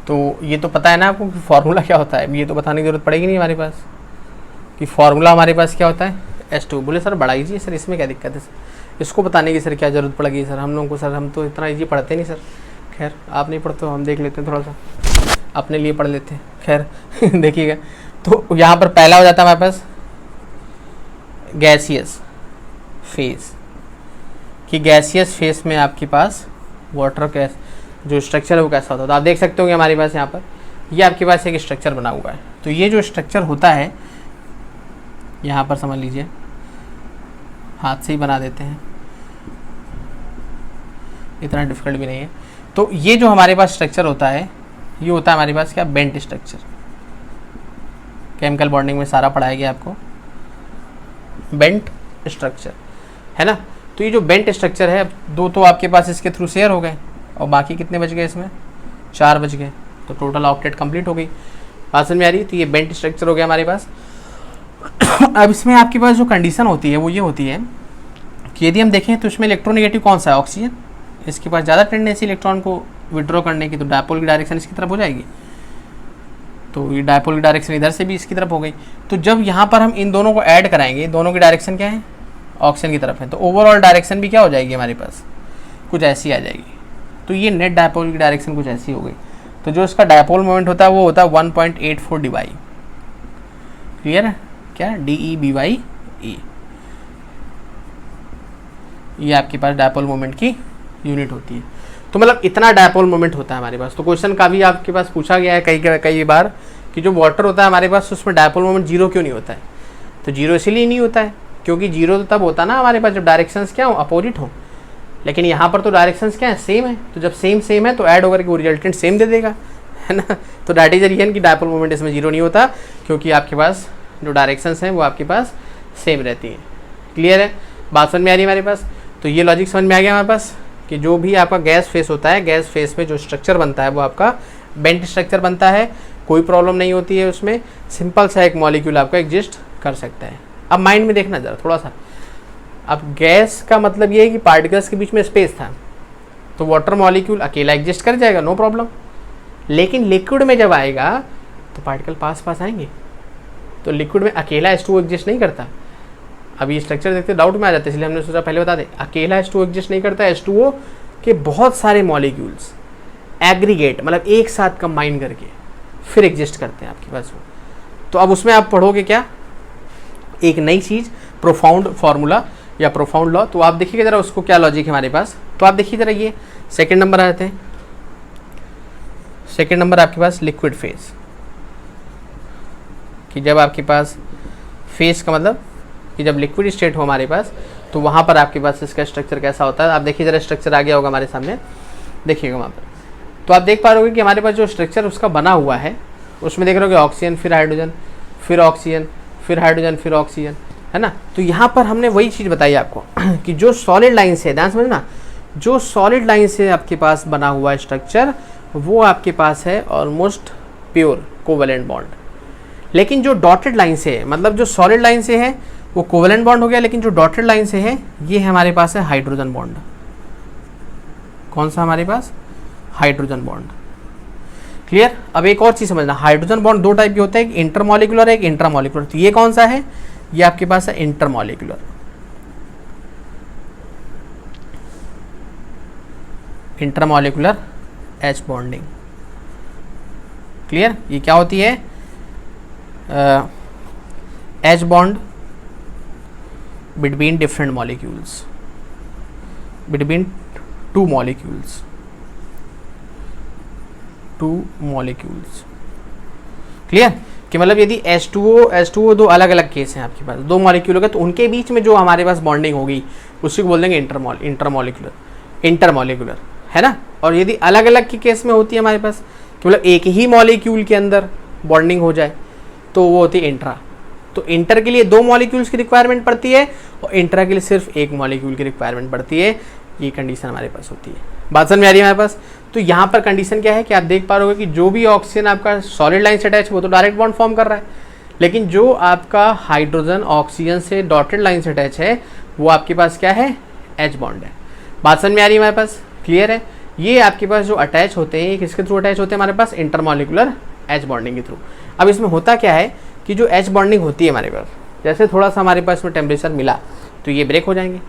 तो ये तो पता है ना आपको कि फॉर्मूला क्या होता है, ये तो बताने की जरूरत पड़ेगी नहीं हमारे पास कि फॉर्मूला हमारे पास क्या होता है H2। बोले सर बढ़ा लीजिए सर, इसमें क्या दिक्कत है सर, इसको बताने की सर क्या ज़रूरत पड़ेगी सर हम लोगों को, सर हम तो इतना इजी पढ़ते नहीं सर। खैर आप नहीं पढ़ते हो, हम देख लेते हैं, थोड़ा सा अपने लिए पढ़ लेते हैं। खैर देखिएगा, तो यहाँ पर पहला हो जाता है हमारे पास गैसियस फेस, कि गैसियस फेस में आपके पास वाटर का जो स्ट्रक्चर है वो कैसा होता है। तो आप देख सकते हो कि हमारे पास यहाँ पर ये आपके पास एक स्ट्रक्चर बना हुआ है। तो ये जो स्ट्रक्चर होता है यहाँ पर समझ लीजिए, हाथ से ही बना देते हैं, इतना डिफिकल्ट भी नहीं है। तो ये जो हमारे पास स्ट्रक्चर होता है ये होता है हमारे पास क्या, बेंट स्ट्रक्चर। केमिकल बॉन्डिंग में सारा पढ़ाया गया आपको, बेंट स्ट्रक्चर है ना। तो ये जो बेंट स्ट्रक्चर है, दो तो आपके पास इसके थ्रू शेयर हो गए और बाकी कितने बच गए, इसमें 4 बच गए, तो टोटल ऑक्टेट कंप्लीट हो गई। बात समझ में आ रही है। तो ये बेंट स्ट्रक्चर हो गया हमारे पास। अब इसमें आपके पास जो कंडीशन होती है वो ये होती है कि यदि हम देखें तो इसमें इलेक्ट्रोनेगेटिव कौन सा है, ऑक्सीजन। इसके पास ज़्यादा टेंडेंसी इलेक्ट्रॉन को विड्रॉ करने की, तो डायपोल की डायरेक्शन इसकी तरफ हो जाएगी। तो ये डायपोल की डायरेक्शन इधर से भी इसकी तरफ हो गई। तो जब यहाँ पर हम इन दोनों को ऐड कराएंगे, दोनों की डायरेक्शन क्या है, ऑक्सीजन की तरफ है, तो ओवरऑल डायरेक्शन भी क्या हो जाएगी हमारे पास, कुछ ऐसी आ जाएगी। तो ये नेट डायपोल की डायरेक्शन कुछ ऐसी हो गई। तो जो इसका डायपोल मोमेंट होता है वो होता है 1.84 dy। क्लियर है क्या, DE/BY/E। ये आपके पास डायपोल मोमेंट की यूनिट होती है। तो मतलब इतना डायपोल मोमेंट होता है हमारे पास। तो क्वेश्चन का भी आपके पास पूछा गया है कई बार कि जो वाटर होता है हमारे पास उसमें डायपोल मोमेंट 0 क्यों नहीं होता है। तो 0 इसलिए नहीं होता है क्योंकि 0 तो तब होता है ना हमारे पास जब डायरेक्शंस क्या हो, अपोजिट हो। लेकिन यहाँ पर तो डायरेक्शंस क्या है, सेम है। तो जब सेम है तो ऐड होकर के वो रिजल्टेंट सेम दे देगा, है ना। तो दैट इज द रीजन कि डायपोल मोमेंट इसमें 0 नहीं होता, क्योंकि आपके पास जो डायरेक्शंस हैं वो आपके पास सेम रहती हैं। क्लियर है, बात समझ में आ रही है हमारे पास। तो ये लॉजिक समझ में आ गया हमारे पास कि जो भी आपका गैस फेस होता है, गैस फेस में जो स्ट्रक्चर बनता है वो आपका बेंट स्ट्रक्चर बनता है। कोई प्रॉब्लम नहीं होती है उसमें, सिंपल सा एक मॉलिक्यूल आपका एग्जिस्ट कर सकता है। अब माइंड में देखना जरा थोड़ा सा, अब गैस का मतलब ये है कि पार्टिकल्स के बीच में स्पेस था, तो वाटर मॉलिक्यूल अकेला एग्जिस्ट कर जाएगा, नो प्रॉब्लम। लेकिन लिक्विड में जब आएगा तो पार्टिकल पास आएंगे। तो लिक्विड में अकेला H2O एग्जिस्ट नहीं करता। अब ये स्ट्रक्चर देखते डाउट में आ जाते हैं, इसलिए हमने सोचा पहले बता दें। अकेला H2O एग्जिस्ट नहीं करता, H2O के बहुत सारे मॉलिक्यूल्स एग्रीगेट मतलब एक साथ कंबाइन करके फिर एग्जिस्ट करते हैं आपके पास वो। तो अब उसमें आप पढ़ोगे क्या, एक नई चीज़, प्रोफाउंड फार्मूला या प्रोफाउंड लॉ। तो आप देखिएगा जरा उसको क्या लॉजिक है हमारे पास। तो आप देखिए जरा, ये सेकंड नंबर आते हैं। सेकंड नंबर आपके पास लिक्विड फेज, कि जब आपके पास फेज का मतलब कि जब लिक्विड स्टेट हो हमारे पास, तो वहाँ पर आपके पास इसका स्ट्रक्चर कैसा होता है। आप देखिए जरा, स्ट्रक्चर आ गया होगा हमारे सामने, देखिएगा वहाँ पर। तो आप देख पा रहे हो कि हमारे पास जो स्ट्रक्चर उसका बना हुआ है उसमें देख रहे हो कि ऑक्सीजन फिर हाइड्रोजन फिर ऑक्सीजन फिर हाइड्रोजन फिर ऑक्सीजन, है ना। तो यहाँ पर हमने वही चीज़ बताई आपको कि जो सॉलिड लाइन से, ध्यान समझना, जो सॉलिड लाइन से आपके पास बना हुआ स्ट्रक्चर वो आपके पास है ऑलमोस्ट प्योर कोवेलेंट बॉन्ड। लेकिन जो डॉटेड लाइन से है, मतलब जो सॉलिड लाइन से है वो कोवेलेंट बॉन्ड हो गया, लेकिन जो डॉटेड लाइन से है ये हमारे पास है हाइड्रोजन बॉन्ड। कौन सा हमारे पास, हाइड्रोजन बॉन्ड। क्लियर। अब एक और चीज़ समझना, हाइड्रोजन बॉन्ड दो टाइप के होते हैं, एक इंटरमॉलिक्यूलर एक इंट्रामॉलिक्यूलर। तो ये कौन सा है, ये आपके पास है intermolecular. Intermolecular H bonding. Clear. ये क्या होती है, H bond between different molecules, between two molecules, clear. कि मतलब यदि H2O दो अलग अलग केस हैं आपके पास, दो मॉलिक्यूल हो गए, तो उनके बीच में जो हमारे पास बॉन्डिंग होगी उसी को बोल देंगे इंटरमॉलिक्यूलर, है ना। और यदि अलग अलग के केस में होती है हमारे पास कि मतलब एक ही मॉलिक्यूल के अंदर बॉन्डिंग हो जाए तो वो होती है इंट्रा। तो इंटर के लिए 2 मॉलिक्यूल्स की रिक्वायरमेंट पड़ती है और इंट्रा के लिए सिर्फ 1 मॉलिक्यूल की रिक्वायरमेंट पड़ती है। ये कंडीशन हमारे पास होती है। बात समझ में आ रही है हमारे पास। तो यहाँ पर कंडीशन क्या है कि आप देख पा रहे हो कि जो भी ऑक्सीजन आपका सॉलिड लाइन से अटैच वो तो डायरेक्ट बॉन्ड फॉर्म कर रहा है, लेकिन जो आपका हाइड्रोजन ऑक्सीजन से डॉटेड लाइन से अटैच है वो आपके पास क्या है, एच बॉन्ड है। बात समझ में आ रही है हमारे पास, क्लियर है। ये आपके पास जो अटैच होते हैं किसके थ्रू अटैच होते हैं हमारे पास, इंटरमॉलिकुलर एच बॉन्डिंग के थ्रू। अब इसमें होता क्या है कि जो एच बॉन्डिंग होती है हमारे पास, जैसे थोड़ा सा हमारे पास में टेम्परेचर मिला तो ये ब्रेक हो जाएंगे।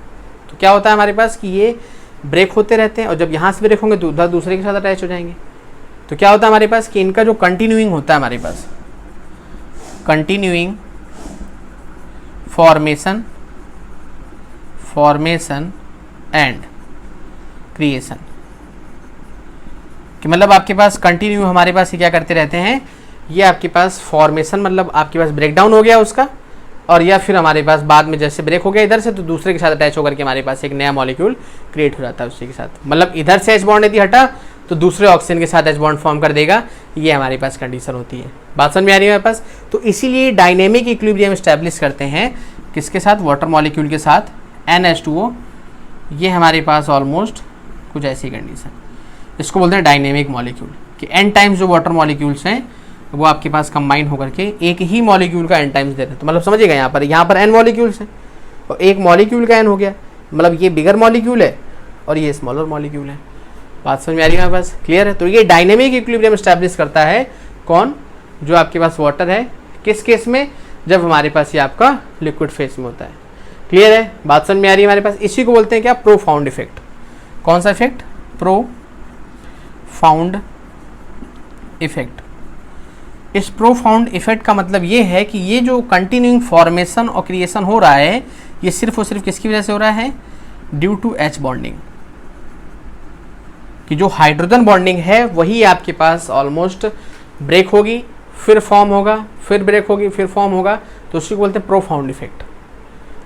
तो क्या होता है हमारे पास कि ये ब्रेक होते रहते हैं और जब यहाँ से ब्रेक होंगे तो उधर दूसरे के साथ अटैच हो जाएंगे। तो क्या होता है हमारे पास कि इनका जो कंटिन्यूइंग होता है हमारे पास, कंटिन्यूइंग फॉर्मेशन एंड क्रिएशन, कि मतलब आपके पास कंटिन्यू हमारे पास ये क्या करते रहते हैं, ये आपके पास फॉर्मेशन मतलब आपके पास ब्रेकडाउन हो गया उसका, और या फिर हमारे पास बाद में जैसे ब्रेक हो गया इधर से तो दूसरे के साथ अटैच होकर के हमारे पास एक नया मॉलिक्यूल क्रिएट हो जाता है उसी के साथ। मतलब इधर से एच बॉन्ड यदि हटा तो दूसरे ऑक्सीजन के साथ एच बॉन्ड फॉर्म कर देगा। ये हमारे पास कंडीशन होती है। बात समझ में आ रही है हमारे पास। तो इसीलिए डायनेमिक इक्विलिब्रियम स्टैब्लिश करते हैं किसके साथ, वाटर मॉलिक्यूल के साथ, NH2O। ये हमारे पास ऑलमोस्ट कुछ ऐसी कंडीशन, इसको बोलते हैं डायनेमिक मॉलिक्यूल, कि n टाइम्स जो वाटर मॉलिक्यूल्स हैं वो आपके पास कंबाइन होकर के एक ही मॉलिक्यूल का n टाइम्स दे रहे हैं। तो मतलब समझिएगा यहाँ पर n मॉलिक्यूल्स हैं और एक मॉलिक्यूल का n हो गया, मतलब ये बिगर मॉलिक्यूल है और ये स्मॉलर मॉलिक्यूल है। बात समझ में आ रही है हमारे पास, क्लियर है। तो ये डायनेमिक इक्विलिब्रियम स्टैब्लिश करता है कौन, जो आपके पास वाटर है, किस केस में, जब हमारे पास ये आपका लिक्विड फेस में होता है। क्लियर है, बात समझ में आ रही है हमारे पास। इसी को बोलते हैं क्या, प्रोफाउंड इफेक्ट। कौन सा इफेक्ट, प्रोफाउंड इफेक्ट। इस प्रोफाउंड इफेक्ट का मतलब ये है कि ये जो कंटिन्यूइंग फॉर्मेशन और क्रिएशन हो रहा है ये सिर्फ और सिर्फ किसकी वजह से हो रहा है, ड्यू टू एच बॉन्डिंग, कि जो हाइड्रोजन बॉन्डिंग है वही आपके पास ऑलमोस्ट ब्रेक होगी फिर फॉर्म होगा, फिर ब्रेक होगी फिर फॉर्म होगा, तो उसी को बोलते हैं प्रोफाउंड इफेक्ट।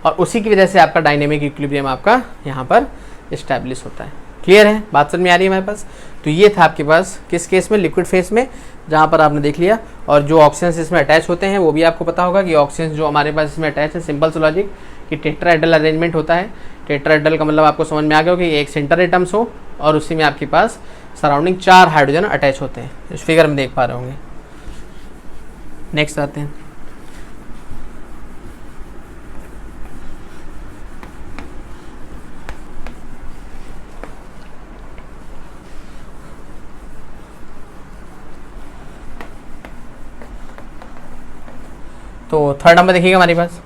और उसी की वजह से आपका डायनेमिक इक्विलिब्रियम आपका यहाँ पर इस्टेब्लिश होता है। क्लियर है, बात समझ में आ रही है हमारे पास। तो ये था आपके पास किस केस में, लिक्विड फेस में, जहाँ पर आपने देख लिया। और जो ऑक्सीजन इसमें अटैच होते हैं वो भी आपको पता होगा कि ऑक्सीजन जो हमारे पास इसमें अटैच है, सिंपल सा लॉजिक कि टेट्राहेड्रल अरेंजमेंट होता है। टेट्राहेड्रल का मतलब आपको समझ में आ गया कि एक सेंटर एटम्स हो और उसी में आपके पास सराउंडिंग 4 हाइड्रोजन अटैच होते हैं। इस फिगर में देख पा रहे होंगे। नेक्स्ट आते हैं, तो थर्ड नंबर देखिएगा हमारे पास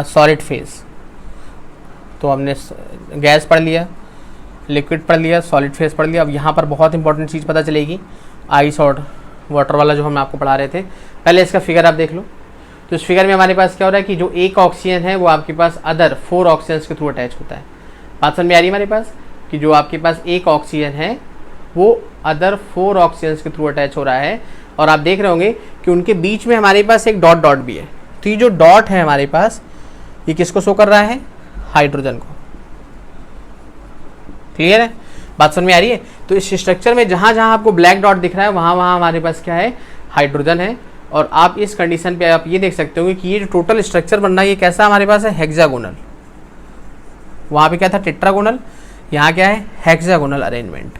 सॉलिड फेज। तो हमने गैस पढ़ लिया, लिक्विड पढ़ लिया, सॉलिड फेज पढ़ लिया। अब यहाँ पर बहुत इंपॉर्टेंट चीज़ पता चलेगी, आइस और वाटर वाला जो हम आपको पढ़ा रहे थे। पहले इसका फिगर आप देख लो। तो इस फिगर में हमारे पास क्या हो रहा है कि जो एक ऑक्सीजन है वो आपके पास अदर 4 ऑक्सीजन के थ्रू अटैच होता है। बात समझ में आ रही है हमारे पास कि जो आपके पास एक ऑक्सीजन है वो अदर 4 ऑक्सीजन के थ्रू अटैच हो रहा है। और आप देख रहे होंगे कि उनके बीच में हमारे पास एक डॉट डॉट भी है। तो ये जो डॉट है हमारे पास ये किसको शो कर रहा है, हाइड्रोजन को। क्लियर है, बात समझ में आ रही है। तो इस स्ट्रक्चर में जहाँ जहाँ आपको ब्लैक डॉट दिख रहा है वहाँ वहाँ हमारे पास क्या है, हाइड्रोजन है। और आप इस कंडीशन पे आप ये देख सकते हो कि ये जो टोटल स्ट्रक्चर बन रहा है ये कैसा हमारे पास है, हेक्सागोनल। वहाँ पे क्या था, टेट्रागोनल, यहाँ क्या है, हेक्सागोनल अरेंजमेंट।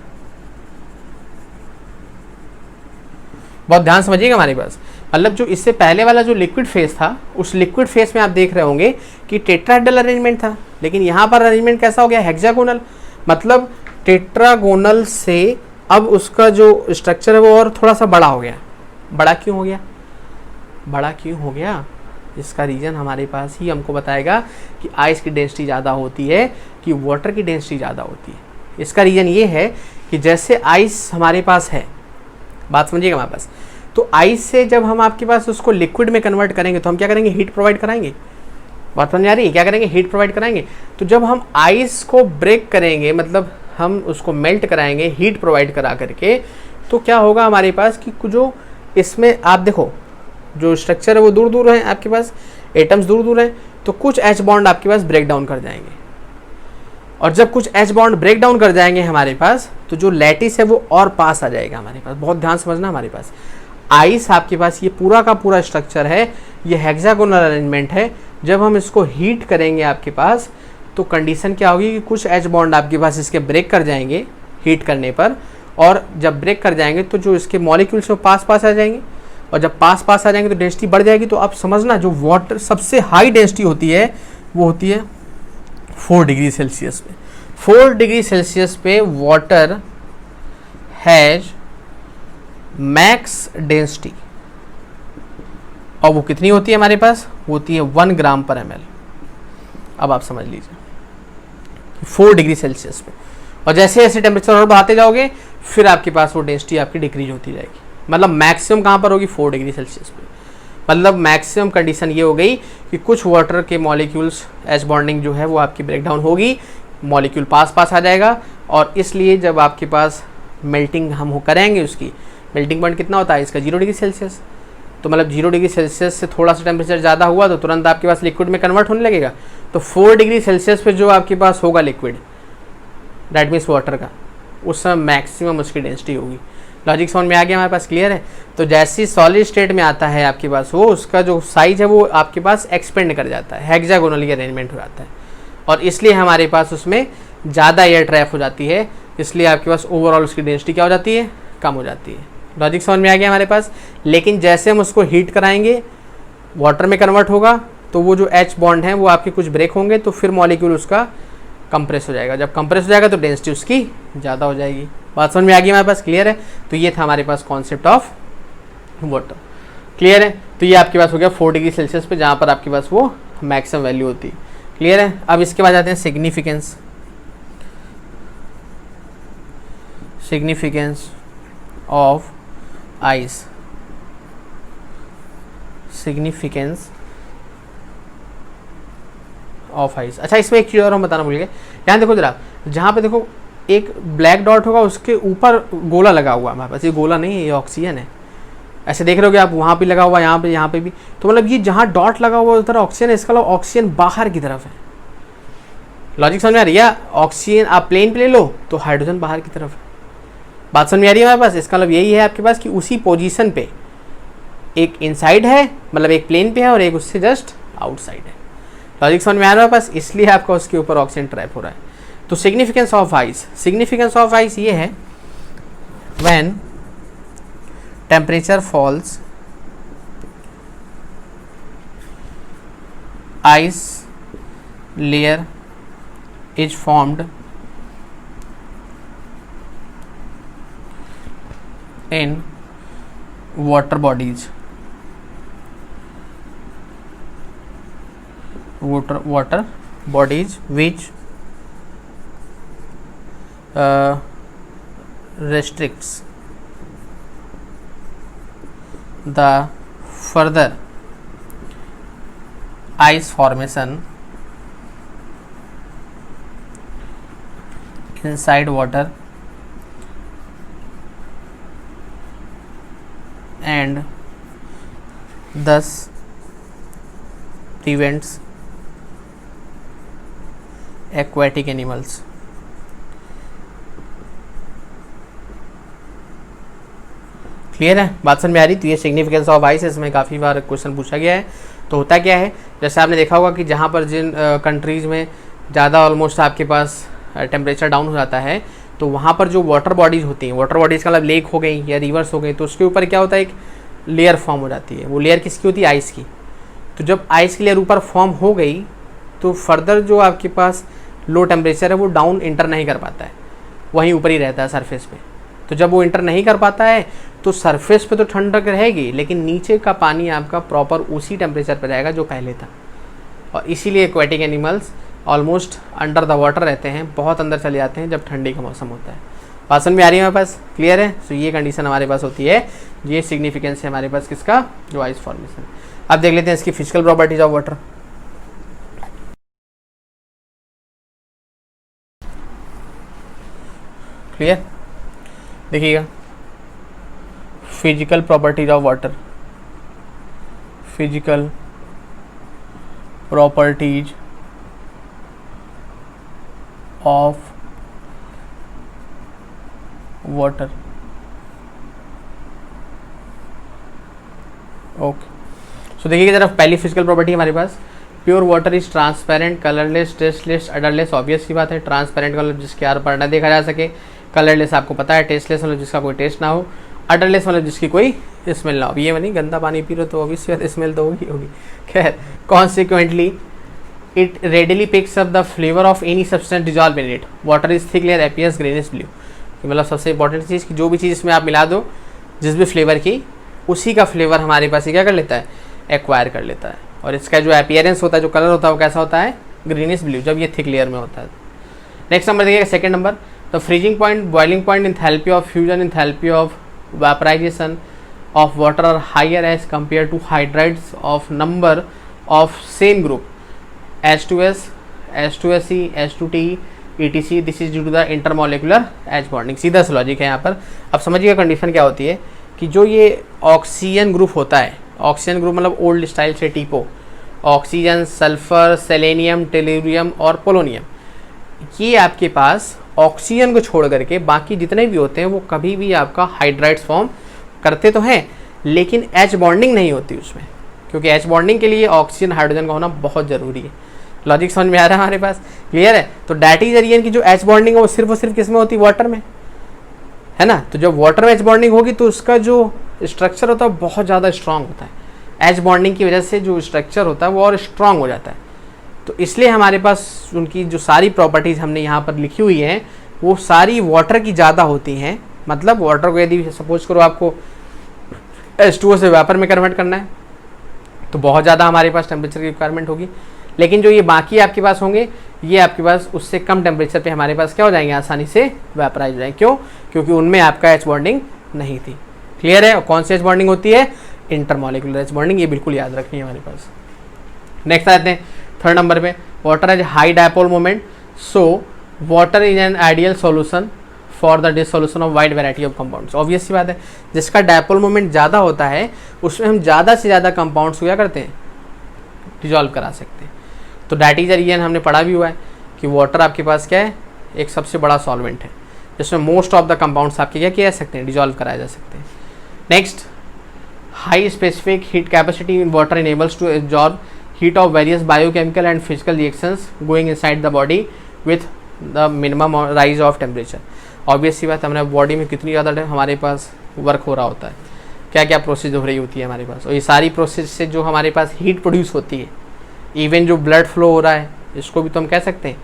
बहुत ध्यान समझिएगा हमारे पास। मतलब जो इससे पहले वाला जो लिक्विड फेस था उस लिक्विड फेस में आप देख रहे होंगे कि टेट्राहेड्रल अरेंजमेंट था, लेकिन यहाँ पर अरेंजमेंट कैसा हो गया, हेक्सागोनल। मतलब टेट्रागोनल से अब उसका जो स्ट्रक्चर है वो और थोड़ा सा बड़ा हो गया। बड़ा क्यों हो गया, बड़ा क्यों हो गया, इसका रीज़न हमारे पास ही हमको बताएगा कि आइस की डेंसिटी ज़्यादा होती है कि वाटर की डेंसिटी ज़्यादा होती है। इसका रीज़न ये है कि जैसे आइस हमारे पास है, बात समझिएगा हमारे पास, तो आइस से जब हम आपके पास उसको लिक्विड में कन्वर्ट करेंगे तो हम क्या करेंगे, हीट प्रोवाइड कराएंगे। बात समझ आ रही है, क्या करेंगे, हीट प्रोवाइड कराएंगे। तो जब हम आइस को ब्रेक करेंगे, मतलब हम उसको मेल्ट कराएंगे हीट प्रोवाइड करा करके, तो क्या होगा हमारे पास कि जो इसमें आप देखो जो स्ट्रक्चर है वो दूर दूर है, आपके पास एटम्स दूर दूर हैं, तो कुछ एच बॉन्ड आपके पास ब्रेक डाउन कर जाएंगे। और जब कुछ एच बॉन्ड ब्रेक डाउन कर जाएंगे हमारे पास, तो जो लैटिस है वो और पास आ जाएगा हमारे पास। बहुत ध्यान समझना हमारे पास। आइस आपके पास ये पूरा का पूरा स्ट्रक्चर है, ये हेक्सागोनल अरेंजमेंट है। जब हम इसको हीट करेंगे आपके पास तो कंडीशन क्या होगी कि कुछ एच बॉन्ड आपके पास इसके ब्रेक कर जाएंगे हीट करने पर, और जब ब्रेक कर जाएंगे तो जो इसके मॉलिक्यूल्स वो पास पास आ जाएंगे, और जब पास पास आ जाएंगे तो डेंसिटी बढ़ जाएगी। तो आप समझना जो वाटर सबसे हाई डेंसिटी होती है वो होती है 4 डिग्री सेल्सियस पे। 4 डिग्री सेल्सियस पे वाटर हैज मैक्स डेंसिटी, और वो कितनी होती है हमारे पास, होती है 1 ग्राम पर ml। अब आप समझ लीजिए 4 डिग्री सेल्सियस पे, और जैसे जैसे टेम्परेचर और बढ़ाते जाओगे फिर आपके पास वो डेंसिटी आपकी डिक्रीज होती जाएगी। मतलब मैक्सिमम कहाँ पर होगी, 4 डिग्री सेल्सियस पे। मतलब मैक्सिमम कंडीशन ये हो गई कि कुछ वाटर के मॉलिक्यूल्स एच बॉन्डिंग जो है वो आपकी ब्रेकडाउन होगी, मॉलिक्यूल पास पास आ जाएगा, और इसलिए जब आपके पास मेल्टिंग हम करेंगे, उसकी मेल्टिंग पॉइंट कितना होता है इसका, 0 डिग्री सेल्सियस। तो मतलब 0 डिग्री सेल्सियस से थोड़ा सा टेम्परेचर ज़्यादा हुआ तो तुरंत आपके पास लिक्विड में कन्वर्ट होने लगेगा। तो 4 डिग्री सेल्सियस पे जो आपके पास होगा लिक्विड, दैट मीन्स वाटर का, उस समय मैक्सिमम उसकी डेंसिटी होगी। लॉजिक समझ में आ गया हमारे पास, क्लियर है। तो जैसे सॉलिड स्टेट में आता है आपके पास वो, उसका जो साइज है वो आपके पास एक्सपेंड कर जाता है, हेक्सागोनली अरेंजमेंट हो जाता है, और इसलिए हमारे पास उसमें ज़्यादा एयर ट्रैप हो जाती है, इसलिए आपके पास ओवरऑल उसकी डेंसिटी क्या हो जाती है, कम हो जाती है। लॉजिक समझ में आ गया हमारे पास। लेकिन जैसे हम उसको हीट कराएंगे वाटर में कन्वर्ट होगा, तो वो जो एच बॉन्ड है वो आपके कुछ ब्रेक होंगे, तो फिर मॉलिक्यूल उसका कंप्रेस हो जाएगा। जब कंप्रेस हो जाएगा तो डेंसिटी उसकी ज़्यादा हो जाएगी। बात समझ में आ गई हमारे पास, क्लियर है। तो ये था हमारे पास कॉन्सेप्ट ऑफ वाटर, क्लियर है। तो ये आपके पास हो गया 4 डिग्री सेल्सियस पे, जहाँ पर आपके पास वो मैक्सिमम वैल्यू होती है, क्लियर है। अब इसके बाद आते हैं significance. Significance of ice, significance of ice. अच्छा, इसमें एक चीज़ और हम बताना भूल गए, यहाँ देखो जरा, जहाँ पे देखो एक ब्लैक डॉट होगा उसके ऊपर गोला लगा हुआ हमारे पास, ये गोला नहीं है, ये ऑक्सीजन है। ऐसे देख रहे हो कि आप वहाँ पे लगा हुआ, यहाँ पे भी, तो मतलब ये जहाँ डॉट लगा हुआ उधर ऑक्सीजन है, इसका मतलब ऑक्सीजन बाहर की तरफ है। लॉजिक समझ में आ रही है। ऑक्सीजन आप प्लेन पे ले लो तो हाइड्रोजन बाहर की तरफ है। बात समझ में आ रही है हमारे पास। इसका मतलब यही है आपके पास कि उसी पोजीशन पे एक इनसाइड है, मतलब एक प्लेन पे है, और एक उससे जस्ट आउटसाइड है। लॉजिक समझ में आ रहा है हमारे पास, इसलिए आपका उसके ऊपर ऑक्सीजन ट्रैप हो रहा है। तो significance of ice, significance of ice ये है when temperature falls, ice layer is formed in water bodies, water bodies which restricts the further ice formation inside water and thus prevents aquatic animals। Clear है, बात समझ में आ रही। तो ये significance of ice, इसमें काफ़ी बार क्वेश्चन पूछा गया है। तो होता क्या है, जैसे आपने देखा होगा कि जहाँ पर जिन कंट्रीज़ में ज़्यादा ऑलमोस्ट आपके पास टेम्परेचर डाउन हो जाता है, तो वहाँ पर जो वाटर बॉडीज़ होती हैं, वाटर बॉडीज़ का मतलब लेक हो गई या रिवर्स हो गई, तो उसके ऊपर क्या होता है, एक लेयर फॉर्म हो जाती है। वो लेयर किसकी होती है, आइस की। तो जब आइस की लेयर ऊपर फॉर्म हो गई तो फर्दर जो आपके पास लो टेम्परेचर है वो डाउन इंटर नहीं कर पाता है, वहीं ऊपर ही रहता है सरफेस पे। तो जब वो इंटर नहीं कर पाता है तो सरफेस पे तो ठंडक रहेगी, लेकिन नीचे का पानी आपका प्रॉपर उसी टेम्परेचर पर रहेगा जो पहले था। और इसीलिए aquatic animals almost under the water रहते हैं, बहुत अंदर चले जाते हैं जब ठंडी का मौसम होता है। बात समझ में आ रही है हमारे पास, क्लियर है। तो ये कंडीशन हमारे पास होती है, ये सिग्निफिकेंस है हमारे पास किसका, जो आइस फॉर्मेशन। अब देख लेते हैं इसकी physical properties of water. Clear, देखिएगा physical properties of water, physical properties of water. Okay, so देखिए जरा पहली फिजिकल प्रॉपर्टी हमारे पास, pure water is transparent, colourless, tasteless, odourless. Obvious सी बात है, ट्रांसपेरेंट का मतलब जिसके आर पर न देखा जा सके, कलरलेस आपको पता है, टेस्टलेस मतलब जिसका कोई टेस्ट ना हो, अडरलेस मतलब जिसकी कोई स्मेल ना हो। ये नहीं गंदा पानी पी रहे तो ऑब्वियसली स्मेल तो होगी। खैर, consequently it readily picks up the flavour of any substance dissolve in it, water is thick layer appears greenish blue. मतलब सबसे इंपॉर्टेंट चीज़ कि जो भी चीज़ इसमें आप मिला दो जिस भी फ्लेवर की, उसी का फ्लेवर हमारे पास ये क्या कर लेता है, एक्वायर कर लेता है। और इसका जो अपीयरेंस होता है, जो कलर होता है वो कैसा होता है, ग्रीनिश ब्लू, जब ये थिक लेयर में होता है। नेक्स्ट नंबर देखिएगा, second number, the freezing point, boiling point, enthalpy of fusion, enthalpy of vaporisation of water are higher as compared to hydrides of number of same group H2S, H2SE, H2T, etc. This is due to the intermolecular H bonding। सीधा सा logic है यहाँ पर। अब समझिएगा condition क्या होती है कि जो ये ऑक्सीजन ग्रुप होता है, ऑक्सीजन ग्रुप मतलब ओल्ड स्टाइल से टीपो, ऑक्सीजन, सल्फर, सेलेनियम, टेलुरियम और पोलोनियम, ये आपके पास ऑक्सीजन को छोड़ करके बाकी जितने भी होते हैं वो कभी भी आपका हाइड्राइड्स फॉर्म करते तो हैं, लेकिन एच बॉन्डिंग नहीं होती उसमें, क्योंकि एच बॉन्डिंग के लिए ऑक्सीजन हाइड्रोजन का होना बहुत ज़रूरी है। लॉजिक समझ में आ रहा है हमारे पास, क्लियर है। तो डायटीजरियन की जो एच बॉन्डिंग है वो सिर्फ और सिर्फ किस में होती है, वाटर में, है ना। तो जब वाटर में एच बॉन्डिंग होगी तो उसका जो स्ट्रक्चर होता है बहुत ज़्यादा स्ट्रांग होता है। एच बॉन्डिंग की वजह से जो स्ट्रक्चर होता है वो और स्ट्रांग हो जाता है। तो इसलिए हमारे पास उनकी जो सारी प्रॉपर्टीज़ हमने यहाँ पर लिखी हुई हैं वो सारी वाटर की ज़्यादा होती हैं। मतलब वाटर को यदि सपोज करो आपको H2O से वेपर में कन्वर्ट करना है तो बहुत ज़्यादा हमारे पास टेम्परेचर की रिक्वायरमेंट होगी, लेकिन जो ये बाकी आपके पास होंगे ये आपके पास उससे कम टेम्परेचर पे हमारे पास क्या हो जाएंगे, आसानी से वेपराइज हो जाएंगे। क्यों? क्योंकि उनमें आपका एच बॉन्डिंग नहीं थी। क्लियर है। और कौन सी एच बॉन्डिंग होती है, इंटरमॉलिक्यूलर एच बॉन्डिंग, ये बिल्कुल याद रखनी है हमारे पास। नेक्स्ट आते हैं थर्ड नंबर पे, water as high dipole moment, so water is an ideal solution for the dissolution of wide variety of compounds. Obvious सी बात है, जिसका डायपोल मोमेंट ज़्यादा होता है उसमें हम ज़्यादा से ज़्यादा कंपाउंड्स को क्या करते हैं, डिजॉल्व करा सकते हैं। तो डायटीजरियन हमने पढ़ा भी हुआ है कि वाटर आपके पास क्या है, एक सबसे बड़ा सॉल्वेंट है जिसमें मोस्ट ऑफ द कंपाउंड्स आपके क्या किया जा सकते हैं, डिजॉल्व कराए जा सकते हैं। Next, high specific heat capacity in water enables to absorb heat of various biochemical and physical reactions going inside the body with the minimum rise of temperature। Obvious सी बात है, हमारे बॉडी में कितनी ज़्यादा हमारे पास वर्क हो रहा होता है, क्या क्या प्रोसेस हो रही होती है हमारे पास, और ये सारी प्रोसेस से जो हमारे पास हीट प्रोड्यूस होती है, इवन जो ब्लड फ्लो हो रहा है इसको भी तो हम कह सकते हैं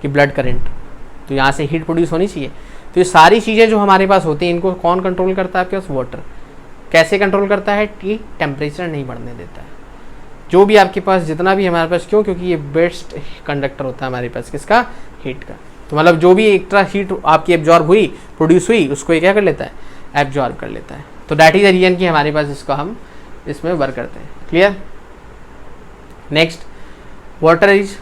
कि ब्लड करंट, तो यहाँ से हीट प्रोड्यूस होनी चाहिए। तो ये सारी चीज़ें जो हमारे पास होती हैं इनको कौन कंट्रोल करता है आपके पास, वाटर। कैसे कंट्रोल करता है कि टेम्परेचर नहीं बढ़ने देता है। जो भी आपके पास जितना भी हमारे पास, क्यों, क्योंकि ये बेस्ट कंडक्टर होता है हमारे पास किसका, हीट का। तो मतलब जो भी एक्स्ट्रा हीट आपकी एब्जॉर्ब हुई, प्रोड्यूस हुई, उसको ये क्या कर लेता है, एब्जॉर्ब कर लेता है। तो डायटीजरियन की हमारे पास इसको हम इसमें वर्क करते हैं। Clear. Next, water is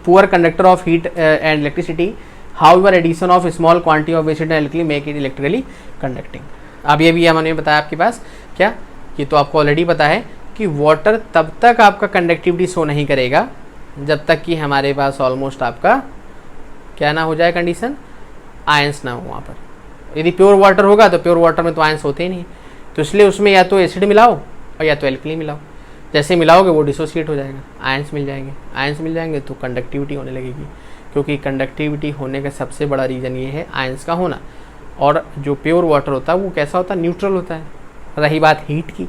poor conductor of heat and electricity, however addition of small quantity of acid and alkali make it electrically conducting. अब ये भी हमने बताया आपके पास क्या, ये तो आपको ऑलरेडी पता है कि वाटर तब तक आपका कंडक्टिविटी शो नहीं करेगा जब तक कि हमारे पास ऑलमोस्ट आपका क्या ना हो जाए कंडीशन, आयंस ना हो वहाँ पर। यदि प्योर वाटर होगा तो प्योर वाटर में तो आयंस होते ही नहीं, तो इसलिए उसमें या तो एसिड मिलाओ और या तो एल्कली मिलाओ। जैसे मिलाओगे वो डिसोसिएट हो जाएगा, आयंस मिल जाएंगे, आयंस मिल जाएंगे तो कंडक्टिविटी होने लगेगी, क्योंकि कंडक्टिविटी होने का सबसे बड़ा रीज़न ये है आयंस का होना। और जो प्योर वाटर होता है वो कैसा होता है, न्यूट्रल होता है। रही बात हीट की,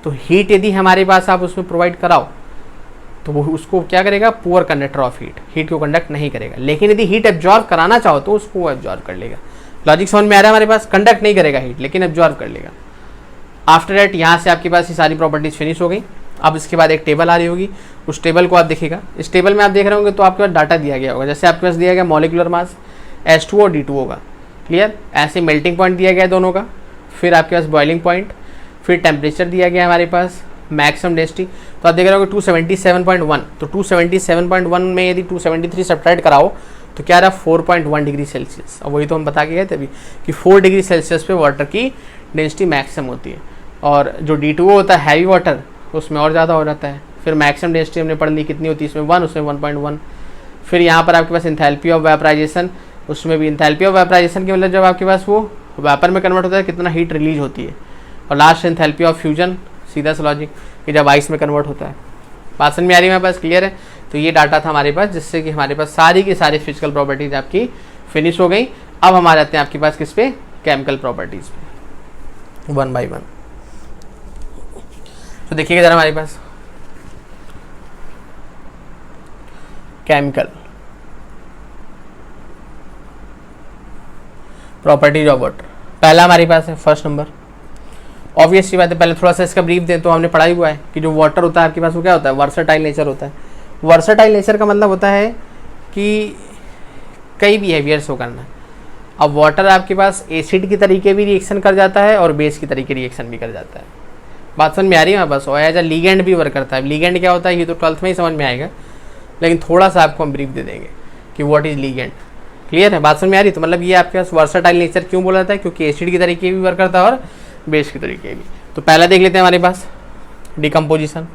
तो हीट यदि हमारे पास आप उसमें प्रोवाइड कराओ तो वो उसको क्या करेगा, poor conductor of heat, heat को कंडक्ट नहीं करेगा। लेकिन यदि हीट एब्जॉर्ब कराना चाहो तो उसको वो एब्जॉर्ब कर लेगा। लॉजिक समझ में आ रहा है हमारे पास, कंडक्ट नहीं करेगा हीट लेकिन एब्जॉर्ब कर लेगा। आफ्टर दैट यहाँ से आपके पास ये सारी प्रॉपर्टीज फिनिश हो गई। अब इसके बाद एक टेबल आ रही होगी, उस टेबल को आप देखिएगा। इस टेबल में आप देख रहे होंगे तो आपके पास डाटा दिया गया होगा। जैसे आपके पास दिया गया मॉलिक्यूलर मास H2O और D2O का, क्लियर। ऐसे मेल्टिंग पॉइंट दिया गया दोनों का, फिर आपके पास बॉइलिंग पॉइंट, फिर टेम्परेचर दिया गया हमारे पास, मैक्सिमम डेंसिटी। तो आप देख रहे हो 277.1, तो 277.1 में यदि 273 सब्ट्रैक्ट कराओ तो क्या रहा, 4.1 डिग्री सेल्सियस। और वही तो हम बता के गए थे अभी कि 4 डिग्री सेल्सियस पे वाटर की डेंसिटी मैक्सिमम होती है। और जो D2O होता है हैवी वाटर, उसमें और ज़्यादा हो जाता है। फिर मैक्सिमम डेंसिटी हमने पढ़ ली कितनी होती है, इसमें 1, उसमें 1.1। फिर यहाँ पर आपके पास इंथैल्पी ऑफ वेपराइजेशन, उसमें भी इंथैल्पी ऑफ वेपराइजेशन के मतलब जब आपके पास वो वेपर में कन्वर्ट होता है कितना हीट रिलीज होती है। और लास्ट इंथैल्पी ऑफ फ्यूजन, सीधा सा लॉजिक कि जब आइस में कन्वर्ट होता है। बात समझ में आ रही है हमारे पास, क्लियर है। तो ये डाटा था हमारे पास, जिससे कि हमारे पास सारी की सारी फिजिकल प्रॉपर्टीज आपकी फिनिश हो गई। अब हम आ जाते हैं आपके पास किस पे, केमिकल प्रॉपर्टीज पे, वन बाय वन। तो देखिएगा जरा हमारे पास केमिकल प्रॉपर्टीज ऑफ वाटर। पहला हमारे पास है फर्स्ट नंबर, ऑब्वियस सी बात है। पहले थोड़ा सा इसका ब्रीफ दें तो हमने पढ़ा ही हुआ है कि जो वाटर होता है आपके पास वो क्या होता है, वर्सटाइल नेचर होता है। वर्सटाइल नेचर का मतलब होता है कि कई बिहेवियर शो करना। अब वाटर आपके पास एसिड की तरीके भी रिएक्शन कर जाता है और बेस की तरीके रिएक्शन भी कर जाता है। बात समझ में आ रही है हमारे पास। और एज अ लीगेंड भी वर्क करता है। लीगेंड क्या होता है ये तो 12th में ही समझ में आएगा, लेकिन थोड़ा सा आपको हम ब्रीफ दे देंगे कि व्हाट इज लीगेंड। क्लियर है, बात समझ में आ रही। तो मतलब ये आपके पास वर्सटाइल नेचर क्यों बोला जाता है, क्योंकि एसिड की तरीके भी वर्क करता है और बेस के तरीके भी। तो पहला देख लेते हैं हमारे पास डिकम्पोजिशन।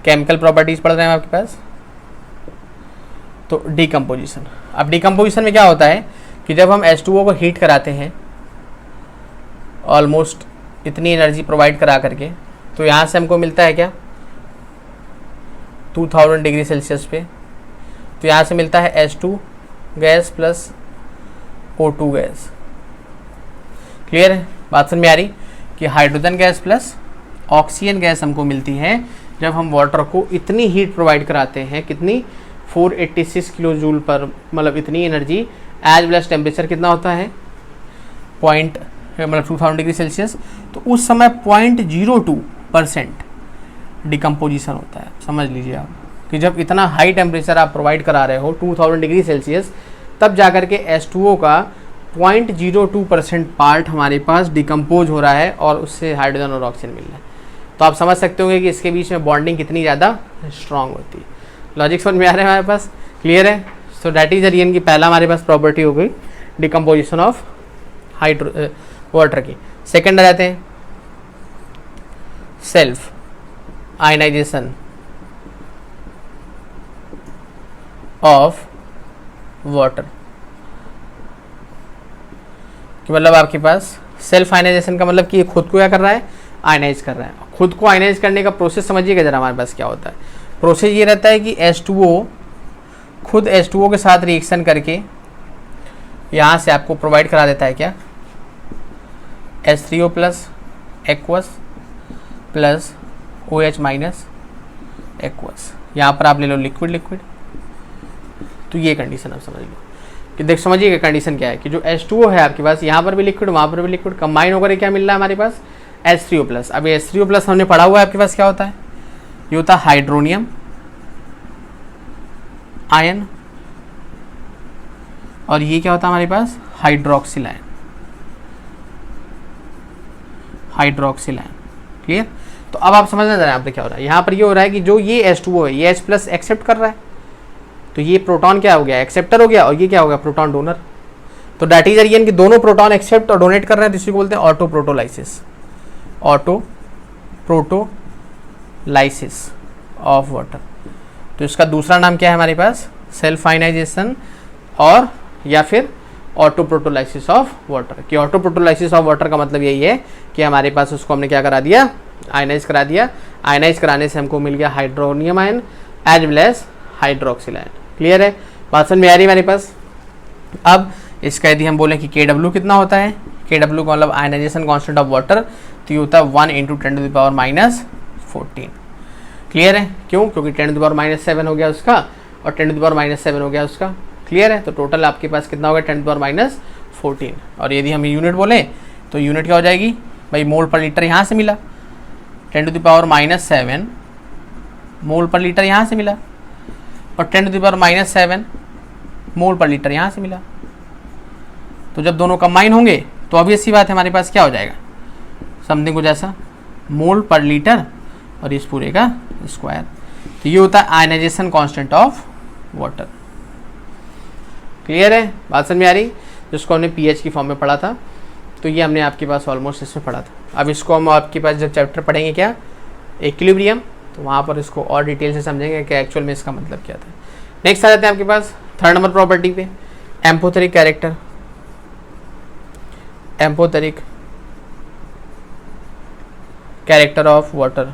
केमिकल प्रॉपर्टीज पढ़ रहे हैं आपके पास, तो डिकम्पोजिशन। अब डिकम्पोजिशन में क्या होता है कि जब हम H2O को हीट कराते हैं ऑलमोस्ट इतनी एनर्जी प्रोवाइड करा करके, तो यहाँ से हमको मिलता है क्या 2000 डिग्री सेल्सियस पे। तो यहाँ से मिलता है H2 gas plus O2 gas. Clear है, बात समझ में आ रही कि hydrogen gas plus oxygen gas हमको मिलती है जब हम वाटर को इतनी हीट प्रोवाइड कराते हैं। कितनी, 486 किलो जूल पर, मतलब इतनी energy as well as temperature कितना होता है, मतलब 2000 डिग्री सेल्सियस। तो उस समय 0.02% डिकम्पोजिशन होता है। समझ लीजिए आप कि जब इतना हाई टेम्परेचर आप प्रोवाइड करा रहे हो 2000 डिग्री सेल्सियस, तब जाकर के H2O का 0.02% पार्ट हमारे पास डिकम्पोज हो रहा है और उससे हाइड्रोजन और ऑक्सीजन मिल रहा है। तो आप समझ सकते होंगे कि इसके बीच में बॉन्डिंग कितनी ज़्यादा स्ट्रांग होती है। लॉजिक समझ में आ रहा है हमारे पास, क्लियर है। So that is the reason की पहला हमारे पास प्रॉपर्टी हो गई डिकम्पोजिशन ऑफ वाटर की। सेकंड आ जाते हैं सेल्फ आयनाइजेशन ऑफ वाटर। कि मतलब आपके पास सेल्फ आयनाइजेशन का मतलब कि ये खुद को क्या कर रहा है, आयनाइज कर रहा है। खुद को आयनाइज करने का प्रोसेस समझिएगा जरा हमारे पास क्या होता है। प्रोसेस ये रहता है कि H2O खुद H2O के साथ रिएक्शन करके यहाँ से आपको प्रोवाइड करा देता है क्या, H3O plus aqueous plus OH minus aqueous. यहाँ पर आप ले लो लिक्विड लिक्विड। तो ये कंडीशन आप समझ लो कि देख समझिएगा कंडीशन क्या है कि जो H2O है आपके पास, यहाँ पर भी लिक्विड वहाँ पर भी लिक्विड, कंबाइन होकर क्या मिल रहा है हमारे पास, H3O प्लस। अब H3O प्लस हमने पढ़ा हुआ है आपके पास क्या होता है, ये होता है हाइड्रोनियम आयन, और ये क्या होता है हमारे पास, hydroxyl ion. Hydroxyl ion, clear. तो अब आप समझना जरा यहाँ पे क्या हो रहा है। यहाँ पर ये हो रहा है कि जो ये H2O है ये H प्लस एक्सेप्ट कर रहा है, तो ये प्रोटॉन क्या हो गया, एक्सेप्टर हो गया, और ये क्या हो गया, प्रोटॉन डोनर। तो दैट इज रीजन कि दोनों प्रोटॉन एक्सेप्ट और डोनेट कर रहे हैं, जिसको बोलते हैं auto protolysis. Auto protolysis of water. तो इसका दूसरा नाम क्या है हमारे पास, सेल्फ आयनाइजेशन और या फिर ऑटो प्रोटोलाइसिस ऑफ वाटर। कि ऑटो प्रोटोलाइसिस ऑफ वाटर का मतलब यही है कि हमारे पास उसको हमने क्या करा दिया, आयनाइज करा दिया। आयनाइज कराने से हमको मिल गया hydronium ion as well as hydroxyl ion. Clear है, बात समझ में आ रही है हमारे पास। अब इसका यदि हम बोलें कि KW कितना होता है, KW का मतलब आयनाइजेशन कांस्टेंट ऑफ वाटर, तो ये होता है 1 × 10⁻⁻14। क्लियर है, क्यों, क्योंकि 10⁻⁻7 हो गया उसका और 10⁻⁻7 हो गया उसका। क्लियर है, तो टोटल आपके पास कितना होगा 10⁻⁻14। और यदि हम यूनिट बोले तो यूनिट क्या हो जाएगी भाई, मोल पर लीटर यहाँ से मिला, 10⁻⁻7 मोल पर लीटर यहाँ से मिला, और 10⁻⁻7 मोल पर लीटर यहाँ से मिला। तो जब दोनों कंबाइन होंगे तो ऑब्वियस सी बात है हमारे पास क्या हो जाएगा, समथिंग कुछ ऐसा मोल पर लीटर और इस पूरे का स्क्वायर। तो ये होता है ionisation constant of water. Clear है, बात समझ में आ रही, जिसको हमने pH की फॉर्म में पढ़ा था। तो ये हमने आपके पास ऑलमोस्ट इसमें पढ़ा था। अब इसको हम आपके पास जब चैप्टर पढ़ेंगे क्या, इक्विलिब्रियम, तो वहाँ पर इसको और डिटेल से समझेंगे कि एक्चुअल में इसका मतलब क्या था। नेक्स्ट आ जाते हैं आपके पास थर्ड नंबर प्रॉपर्टी पे, amphoteric character. Amphoteric character of water.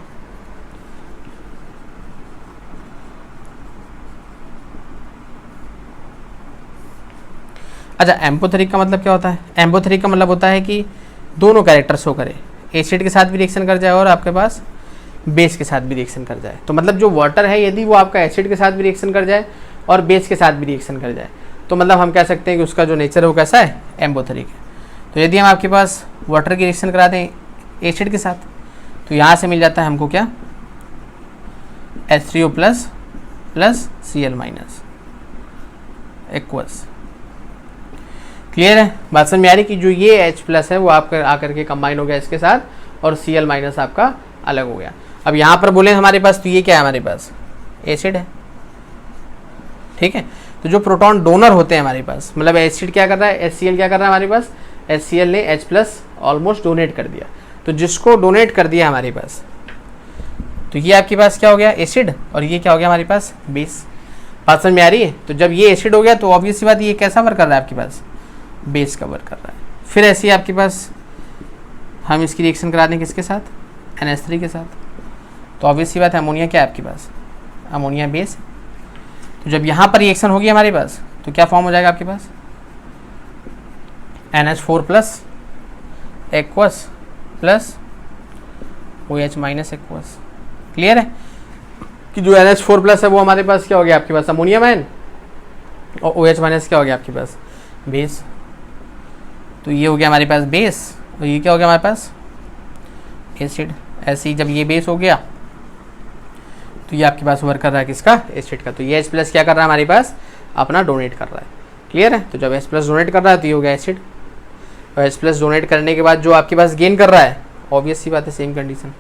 अच्छा, एम्पोथेरिक का मतलब क्या होता है? एम्पोथेरिक का मतलब होता है कि दोनों कैरेक्टर शो करे, एसिड के साथ भी रिएक्शन कर जाए और आपके पास बेस के साथ भी रिएक्शन कर जाए। तो मतलब जो वाटर है यदि वो आपका एसिड के साथ भी रिएक्शन कर जाए और बेस के साथ भी रिएक्शन कर जाए तो मतलब हम कह सकते हैं कि उसका जो नेचर है वो कैसा है? एम्पोथेरिक है। तो यदि हम आपके पास वाटर की रिएक्शन करा दें एसिड के साथ तो यहाँ से मिल जाता है हमको क्या? H3O plus plus Cl minus aqueous. Clear है? बात समझ में आ रही कि जो ये H प्लस है वो आपका आकर के कंबाइन हो गया इसके साथ और Cl माइनस आपका अलग हो गया। अब यहाँ पर बोले हमारे पास तो ये क्या है? हमारे पास एसिड है, ठीक है। तो जो प्रोटॉन डोनर होते हैं हमारे पास, मतलब एसिड क्या कर रहा है, HCl क्या कर रहा है हमारे पास, HCl ने H प्लस ऑलमोस्ट डोनेट कर दिया। तो जिसको डोनेट कर दिया हमारे पास तो ये आपके पास क्या हो गया? एसिड, और ये क्या हो गया हमारे पास? बेस। बात समझ में आ रही है? तो जब ये एसिड हो गया तो ऑब्वियस सी बात ये कैसा वर्क कर रहा है आपके पास? बेस का वर्क कर रहा है। फिर ऐसे ही आपके पास हम इसकी रिएक्शन करा दें किसके साथ? NH3 के साथ। तो ऑब्वियस सी बात है अमोनिया क्या है आपके पास? Ammonia base. तो जब यहाँ पर रिएक्शन होगी हमारे पास तो क्या फॉर्म हो जाएगा आपके पास? NH4 plus aqueous plus OH minus aqueous. Clear है कि जो NH4 प्लस है वो हमारे पास क्या हो गया आपके पास? अमोनियम आयन, और OH माइनस क्या हो गया आपके पास? बेस। तो ये हो गया हमारे पास बेस और ये क्या हो गया हमारे पास? एसिड। ऐसे ही जब ये बेस हो गया तो ये आपके पास वर्क कर रहा है किसका? एसिड का। तो ये H प्लस क्या कर रहा है हमारे पास? अपना डोनेट कर रहा है। क्लियर है? तो जब H प्लस डोनेट कर रहा है तो ये हो गया एसिड, और H प्लस डोनेट करने के बाद जो आपके पास गेन कर रहा है ऑब्वियस सी बात है सेम कंडीशन।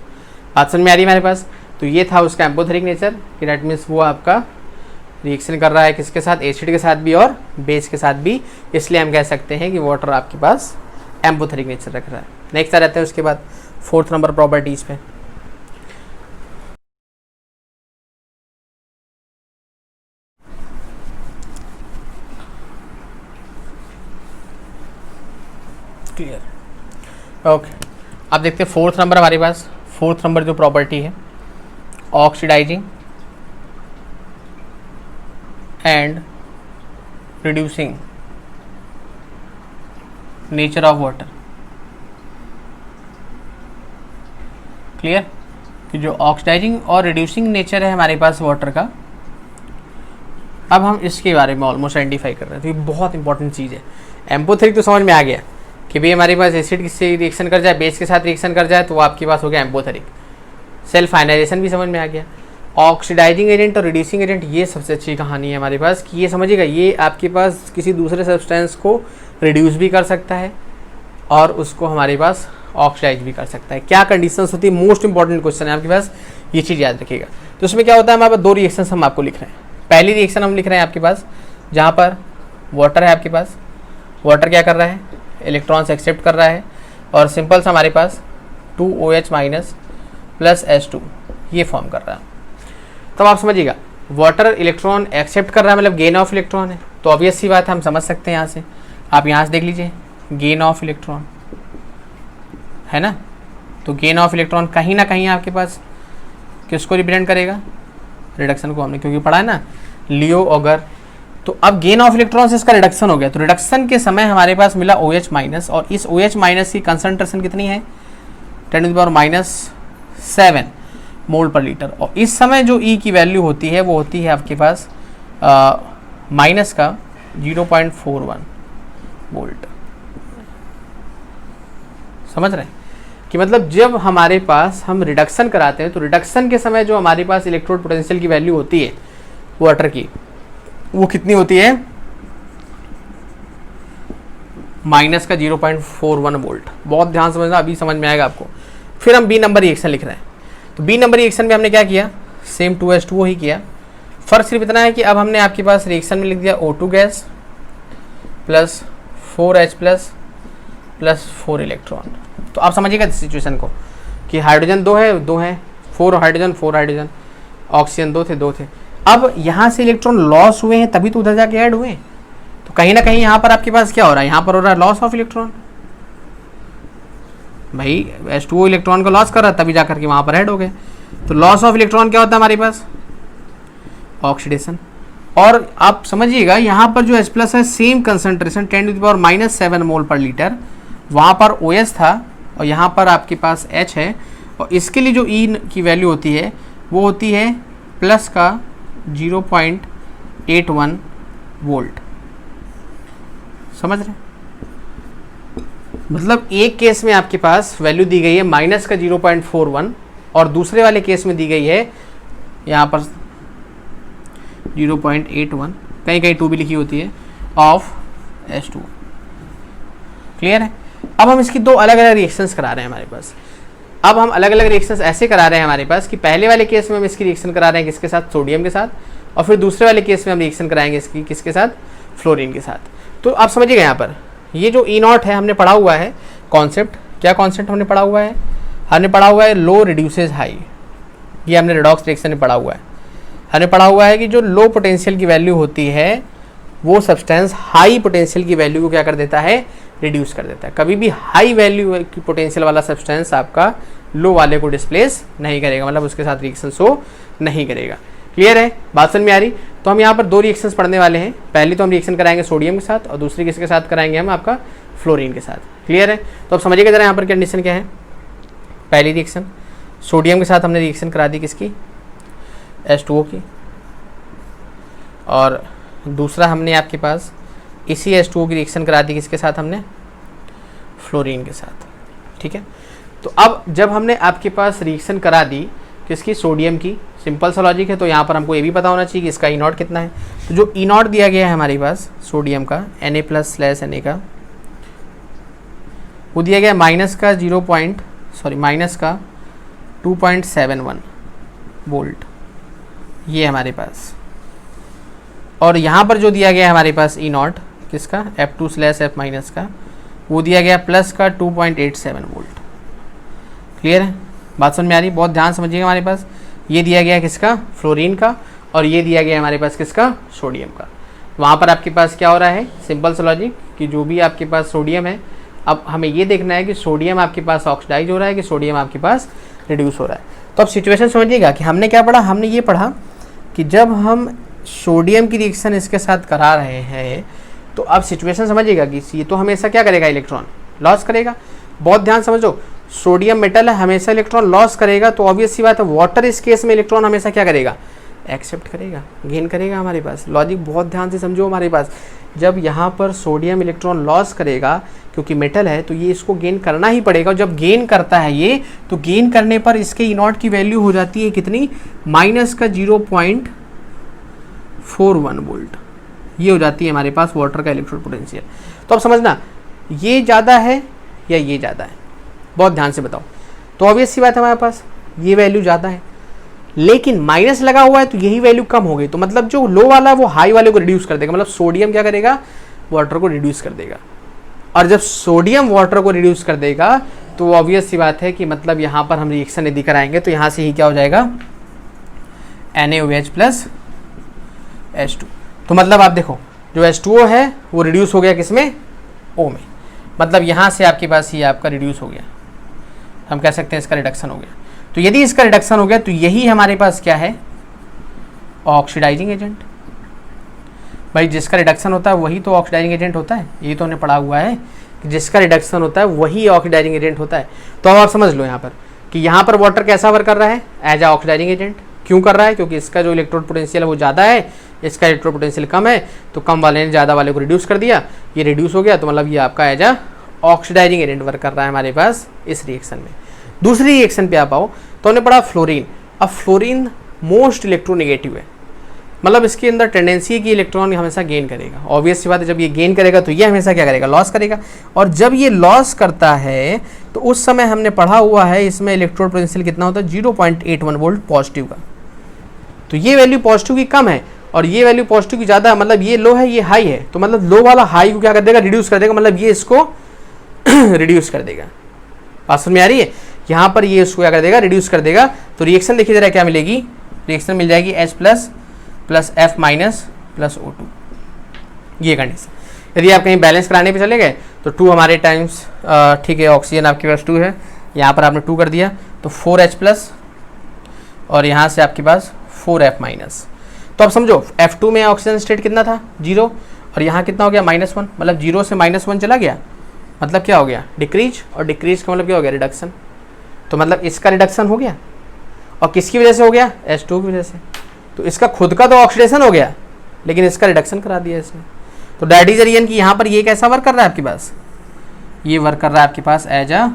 बात समझ में आ रही है हमारे पास? तो ये था उसका एम्पोथेरिक नेचर कि दैट मीन्स वो आपका रिएक्शन कर रहा है किसके साथ? एसिड के साथ भी और बेस के साथ भी। इसलिए हम कह सकते हैं कि वाटर आपके पास एम्पोथेरिक नेचर रख रहा है। नेक्स्ट आ रहते हैं उसके बाद 4th नंबर प्रॉपर्टीज पे। क्लियर? ओके, अब देखते हैं 4th नंबर हमारे पास। 4th नंबर जो प्रॉपर्टी है, oxidising and reducing nature of water. Clear? कि जो ऑक्सीडाइजिंग और रिड्यूसिंग नेचर है हमारे पास वाटर का, अब हम इसके बारे में ऑलमोस्ट आइडेंटिफाई कर रहे हैं। तो ये बहुत इंपॉर्टेंट चीज़ है। एम्पोथेरिक तो समझ में आ गया कि भाई हमारे पास एसिड किससे रिएक्शन कर जाए, बेस के साथ रिएक्शन कर जाए तो वो आपके पास हो गया एम्पोथेरिक। सेल्फ आयनाइजेशन भी समझ में आ गया। ऑक्सीडाइजिंग एजेंट और रिड्यूसिंग एजेंट, ये सबसे अच्छी कहानी है हमारे पास कि ये समझिएगा ये आपके पास किसी दूसरे सब्सटेंस को रिड्यूस भी कर सकता है और उसको हमारे पास ऑक्सीडाइज भी कर सकता है। क्या कंडीशंस होती है? मोस्ट इंपॉर्टेंट क्वेश्चन है आपके पास, ये चीज़ याद रखिएगा। तो उसमें क्या होता है, हमारे पास 2 रिएक्शन हम आपको लिख रहे हैं। पहली रिएक्शन हम लिख रहे हैं आपके पास जहाँ पर वाटर है आपके पास, वाटर क्या कर रहा है? इलेक्ट्रॉन्स एक्सेप्ट कर रहा है और सिंपल सा हमारे पास 2OH माइनस प्लस H2 ये फॉर्म कर रहा है। तब आप समझिएगा वाटर इलेक्ट्रॉन एक्सेप्ट कर रहा है मतलब गेन ऑफ इलेक्ट्रॉन है। तो ऑब्वियस सी बात है हम समझ सकते हैं यहाँ से, आप यहाँ से देख लीजिए गेन ऑफ इलेक्ट्रॉन है ना। तो गेन ऑफ इलेक्ट्रॉन कहीं ना कहीं आपके पास किसको रिप्रेजेंट करेगा? रिडक्शन को हमने क्योंकि पढ़ा है ना, लियो ऑगर। तो अब गेन ऑफ इलेक्ट्रॉन से इसका रिडक्शन हो गया, तो रिडक्शन के समय हमारे पास मिला OH माइनस, और इस OH माइनस की कंसंट्रेशन कितनी है? 10⁻⁻7 मोल पर लीटर। और इस समय जो E की वैल्यू होती है वो होती है आपके पास माइनस का 0.41 वोल्ट। समझ रहे हैं कि मतलब जब हमारे पास हम रिडक्शन कराते हैं तो रिडक्शन के समय जो हमारे पास इलेक्ट्रोड पोटेंशियल की वैल्यू होती है वाटर की, वो कितनी होती है? माइनस का 0.41 वोल्ट। बहुत ध्यान समझना, अभी समझ में आएगा आपको। फिर हम B नंबर रिएक्शन लिख रहे हैं। तो B नंबर रिएक्शन में हमने क्या किया? सेम 2H2O ही किया। फर्क सिर्फ इतना है कि अब हमने आपके पास रिएक्शन में लिख दिया O2 gas plus 4H plus plus 4 electron. तो आप समझिएगा सिचुएशन को कि हाइड्रोजन 2 है 4 हाइड्रोजन 4 हाइड्रोजन, ऑक्सीजन 2 थे। अब यहाँ से इलेक्ट्रॉन लॉस हुए हैं तभी तो उधर जाके ऐड हुए। तो कहीं ना कहीं यहाँ पर आपके पास क्या हो रहा है? यहाँ पर हो रहा है लॉस ऑफ इलेक्ट्रॉन। भाई H2O इलेक्ट्रॉन को लॉस कर रहा है तभी जाकर के वहाँ पर ऐड हो गए। तो लॉस ऑफ इलेक्ट्रॉन क्या होता है हमारे पास? ऑक्सीडेशन। और आप समझिएगा यहाँ पर जो H+ है सेम कंसंट्रेशन 10⁻⁻7 मोल पर लीटर, वहाँ पर OH था और यहाँ पर आपके पास H है, और इसके लिए जो E की वैल्यू होती है वो होती है प्लस का 0.81 वोल्ट। समझ रहे हैं? मतलब एक केस में आपके पास वैल्यू दी गई है माइनस का 0.41 और दूसरे वाले केस में दी गई है यहाँ पर 0.81, कहीं कहीं 2 भी लिखी होती है, ऑफ H2। क्लियर है? अब हम इसकी दो अलग अलग रिएक्शंस करा रहे हैं हमारे पास। अब हम अलग अलग रिएक्शंस ऐसे करा रहे हैं हमारे पास कि पहले वाले केस में हम इसकी रिएक्शन करा रहे हैं किसके साथ? सोडियम के साथ, और फिर दूसरे वाले केस में हम रिएक्शन कराएंगे इसकी किसके साथ? फ्लोरीन के साथ। तो आप समझिएगा यहाँ पर ये जो E0 है हमने पढ़ा हुआ है कॉन्सेप्ट। क्या कॉन्सेप्ट हमने पढ़ा हुआ है? हमने पढ़ा हुआ है लो रिड्यूसेस हाई। ये हमने रेडॉक्स रिएक्शन में पढ़ा हुआ है। हमने पढ़ा हुआ है कि जो लो पोटेंशियल की वैल्यू होती है वो सब्सटेंस हाई पोटेंशियल की वैल्यू को क्या कर देता है? रिड्यूस कर देता है। कभी भी हाई वैल्यू की पोटेंशियल वाला सब्सटेंस आपका लो वाले को डिस्प्लेस नहीं करेगा, मतलब उसके साथ रिएक्शन शो नहीं करेगा। क्लियर है? बात समझ में आ रही? तो हम यहाँ पर दो रिएक्शंस पढ़ने वाले हैं। पहली तो हम रिएक्शन कराएंगे सोडियम के साथ और दूसरी किसके साथ कराएंगे हम? आपका फ्लोरीन के साथ। क्लियर है? तो अब समझिएगा जरा यहाँ पर कंडीशन क्या है। पहली रिएक्शन सोडियम के साथ हमने रिएक्शन करा दी किसकी? H2O की, और दूसरा हमने आपके पास इसी H2O की रिएक्शन करा दी किसके साथ? हमने फ्लोरीन के साथ। ठीक है? तो अब जब हमने आपके पास रिएक्शन करा दी किसकी? सोडियम की, सिंपल सा लॉजिक है, तो यहाँ पर हमको ये भी पता होना चाहिए कि इसका E0 कितना है। तो जो E0 दिया गया है हमारे पास सोडियम का Na+/Na का, वो दिया गया माइनस का 2.71 वोल्ट, ये हमारे पास। और यहाँ पर जो दिया गया है हमारे पास E0 किसका? F2/F- का, वो दिया गया प्लस का 2.87 वोल्ट। क्लियर है? बात समझ में आ रही? बहुत ध्यान समझिएगा। हमारे पास ये दिया गया किसका? फ्लोरीन का, और ये दिया गया हमारे पास किसका? सोडियम का। वहाँ पर आपके पास क्या हो रहा है? सिंपल सा लॉजिक कि जो भी आपके पास सोडियम है, अब हमें ये देखना है कि सोडियम आपके पास ऑक्सीडाइज हो रहा है कि सोडियम आपके पास रिड्यूस हो रहा है। तो अब सिचुएशन समझिएगा कि हमने क्या पढ़ा? हमने ये पढ़ा कि जब हम सोडियम की रिएक्शन इसके साथ करा रहे हैं तो अब सिचुएशन समझिएगा कि ये तो हमेशा क्या करेगा? इलेक्ट्रॉन लॉस करेगा। बहुत ध्यान समझो, सोडियम मेटल है, हमेशा इलेक्ट्रॉन लॉस करेगा। तो ऑब्वियस सी बात है वाटर इस केस में इलेक्ट्रॉन हमेशा क्या करेगा? एक्सेप्ट करेगा, गेन करेगा। हमारे पास लॉजिक बहुत ध्यान से समझो। हमारे पास जब यहाँ पर सोडियम इलेक्ट्रॉन लॉस करेगा क्योंकि मेटल है तो ये इसको गेन करना ही पड़ेगा। और जब गेन करता है ये, तो गेन करने पर इसके E0 की वैल्यू हो जाती है कितनी? माइनस का 0.41 वोल्ट। ये हो जाती है हमारे पास वाटर का इलेक्ट्रोड पोटेंशियल। तो अब समझना ये ज़्यादा है या ये ज़्यादा है? बहुत ध्यान से बताओ। तो ऑब्वियस सी बात है हमारे पास ये वैल्यू ज़्यादा है, लेकिन माइनस लगा हुआ है तो यही वैल्यू कम हो गई। तो मतलब जो लो वाला है वो हाई वाले को रिड्यूस कर देगा। मतलब सोडियम क्या करेगा? वाटर को रिड्यूस कर देगा। और जब सोडियम वाटर को रिड्यूस कर देगा तो ऑब्वियस सी बात है कि मतलब यहाँ पर हम रिएक्शन यदि कराएंगे तो यहाँ से ही क्या हो जाएगा? NaOH plus H2। तो मतलब आप देखो जो H2O है वो रिड्यूस हो गया किसमें? O में। मतलब यहाँ से आपके पास ये आपका रिड्यूस हो गया, हम कह सकते हैं इसका रिडक्शन हो गया। तो यदि इसका रिडक्शन हो गया तो यही हमारे पास क्या है? Oxidising agent. भाई जिसका रिडक्शन होता है वही तो ऑक्सीडाइजिंग एजेंट होता है। ये तो हमने पढ़ा हुआ है कि जिसका रिडक्शन होता है वही ऑक्सीडाइजिंग एजेंट होता है। तो अब आप समझ लो यहाँ पर कि यहाँ पर वाटर कैसा वर्क कर रहा है? एज आ ऑक्सीडाइजिंग एजेंट। क्यों कर रहा है? क्योंकि इसका जो इलेक्ट्रोड पोटेंशियल है वो ज़्यादा है, इसका इलेक्ट्रोड पोटेंशियल कम है, तो कम वाले ने ज़्यादा वाले को रिड्यूस कर दिया, ये रिड्यूस हो गया। तो मतलब ये आपका एज आ ऑक्सीडाइजिंग एजेंट वर्क कर रहा है हमारे पास इस रिएक्शन में। दूसरी रिएक्शन पे आप आओ तो हमने पढ़ा फ्लोरीन। अब फ्लोरीन मोस्ट इलेक्ट्रोनेगेटिव है, मतलब इसके अंदर टेंडेंसी है कि इलेक्ट्रॉन हमेशा गेन करेगा। ऑब्वियस सी बात है जब ये गेन करेगा तो ये हमेशा क्या करेगा? लॉस करेगा। और जब ये लॉस करता है तो उस समय हमने पढ़ा हुआ है इसमें इलेक्ट्रोड पोटेंशियल कितना होता है? 0.81 वोल्ट पॉजिटिव का। तो ये वैल्यू पॉजिटिव की कम है और ये वैल्यू पॉजिटिव की ज़्यादा है। मतलब ये लो है, ये हाई है। तो मतलब लो वाला हाई को क्या कर देगा? रिड्यूस कर देगा। मतलब ये इसको रिड्यूस कर देगा। बात समझ में आ रही है? यहाँ पर ये इसको क्या कर देगा? रिड्यूस कर देगा। तो रिएक्शन देखिए जरा क्या मिलेगी? रिएक्शन मिल जाएगी H+ + F- + O2। ये कंडीशन। यदि आप कहीं बैलेंस कराने पे चले गए तो 2 हमारे टाइम्स, ठीक है, ऑक्सीजन आपके पास 2 है, यहाँ पर आपने 2 कर दिया तो 4H प्लस और यहाँ से आपके पास 4F माइनस। तो अब समझो F2 में ऑक्सीजन स्टेट कितना था 0 और यहाँ कितना हो गया -1, मतलब 0 से -1 चला गया, मतलब क्या हो गया डिक्रीज, और डिक्रीज का मतलब क्या हो गया रिडक्शन। तो मतलब इसका रिडक्शन हो गया और किसकी वजह से हो गया H2 की वजह से। तो इसका खुद का तो ऑक्सीडेशन हो गया लेकिन इसका रिडक्शन करा दिया इसने। तो दैट इज रीजन कि यहाँ पर ये कैसा वर्क कर रहा है आपके पास, ये वर्क कर रहा है आपके पास एज अ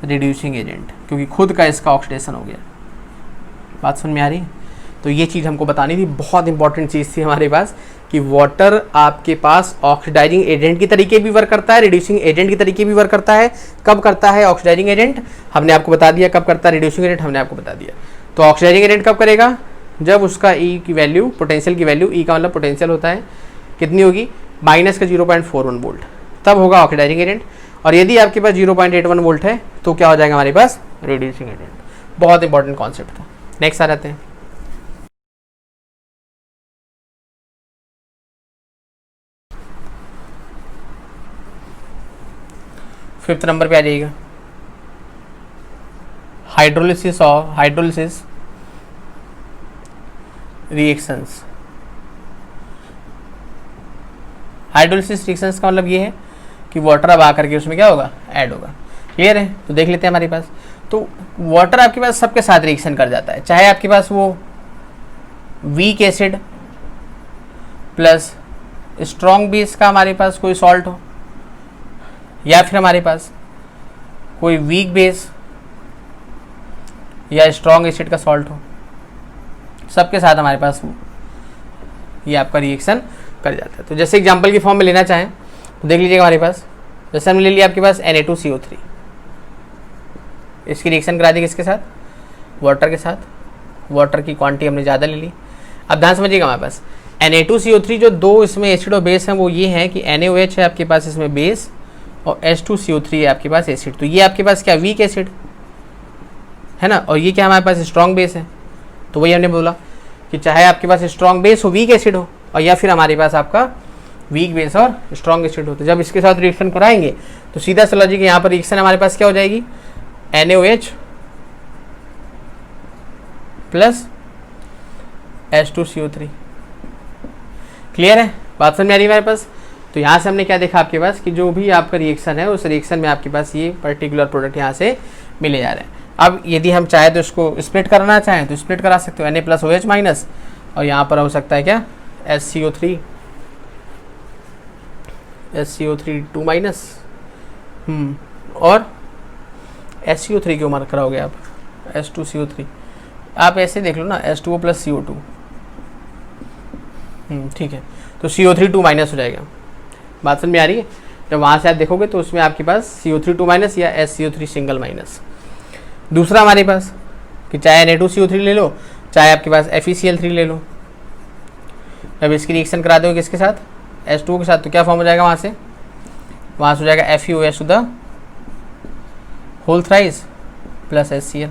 रिड्यूसिंग एजेंट, क्योंकि खुद का इसका ऑक्सीडेशन हो गया। बात समझ में आ रही है? तो ये चीज़ हमको बतानी थी, बहुत इंपॉर्टेंट चीज़ थी हमारे पास कि वाटर आपके पास ऑक्सीडाइजिंग एजेंट की तरीके भी वर्क करता है, रिड्यूसिंग एजेंट की तरीके भी वर्क करता है। कब करता है ऑक्सीडाइजिंग एजेंट हमने आपको बता दिया, कब करता है रिड्यूसिंग एजेंट हमने आपको बता दिया। तो ऑक्सीडाइजिंग एजेंट कब करेगा, जब उसका ई की वैल्यू, पोटेंशियल की वैल्यू, ई का मतलब पोटेंशियल होता है, कितनी होगी -0.41 वोल्ट, तब होगा ऑक्सीडाइजिंग एजेंट। और यदि आपके पास 0.81 वोल्ट है तो क्या हो जाएगा हमारे पास रिड्यूसिंग एजेंट। बहुत इंपॉर्टेंट कॉन्सेप्ट था। नेक्स्ट आ जाते हैं, फिफ्थ नंबर पे आ जाइएगा, हाइड्रोलिसिस और हाइड्रोलिसिस रिएक्शंस। हाइड्रोलिसिस रिएक्शंस का मतलब ये है कि वाटर अब आकर के उसमें क्या होगा ऐड होगा। क्लियर है? तो देख लेते हैं हमारे पास। तो वाटर आपके पास सबके साथ रिएक्शन कर जाता है, चाहे आपके पास वो weak acid plus strong base का हमारे पास कोई सॉल्ट हो, या फिर हमारे पास कोई वीक बेस या स्ट्रॉन्ग एसिड का सॉल्ट हो, सबके साथ हमारे पास ये आपका रिएक्शन कर जाता है। तो जैसे एग्जांपल की फॉर्म में लेना चाहें तो देख लीजिएगा हमारे पास, जैसे हमने ले लिया आपके पास Na2CO3, इसकी रिएक्शन करा दी किसके साथ, वाटर के साथ। वाटर की क्वांटिटी हमने ज़्यादा ले ली। अब ध्यान समझिएगा हमारे पास Na2CO3 जो दो इसमें एसिड और बेस हैं वो ये है कि NaOH है आपके पास इसमें बेस और H2CO3 है आपके पास एसिड। तो ये आपके पास क्या वीक एसिड है ना, और ये क्या हमारे पास स्ट्रॉन्ग बेस है। तो वही हमने बोला कि चाहे आपके पास स्ट्रॉन्ग बेस हो वीक एसिड हो, और या फिर हमारे पास आपका वीक बेस और स्ट्रॉन्ग एसिड हो, तो जब इसके साथ रिएक्शन कराएंगे तो सीधा सा लॉजिक यहाँ पर रिएक्शन हमारे पास क्या हो जाएगी NaOH प्लस H2CO3। क्लियर है? बात समझ में आ रही है हमारे पास? तो यहाँ से हमने क्या देखा आपके पास कि जो भी आपका रिएक्शन है उस रिएक्शन में आपके पास ये पर्टिकुलर प्रोडक्ट यहाँ से मिले जा रहे हैं। अब यदि हम चाहे तो इसको स्प्लिट करना चाहें तो स्प्लिट करा सकते हो, Na प्लस OH माइनस, और यहाँ पर हो सकता है क्या SCO3 2 माइनस, और SCO3 क्यों मार्क कराओगे आप H2CO3, आप ऐसे देख लो ना H2O प्लस CO2, ठीक है, तो CO3 2 माइनस हो जाएगा। बात समझ में आ रही है? जब वहाँ से आप देखोगे तो उसमें आपके पास CO3 2 माइनस या SCO3 सिंगल माइनस। दूसरा हमारे पास कि चाहे Na2CO3 ले लो, चाहे आपके पास FeCl3 ले लो, जब इसकी रिएक्शन करा दो किसके साथ H2O के साथ, तो क्या फॉर्म हो जाएगा वहाँ से हो जाएगा FeOH to the whole thrice plus HCl।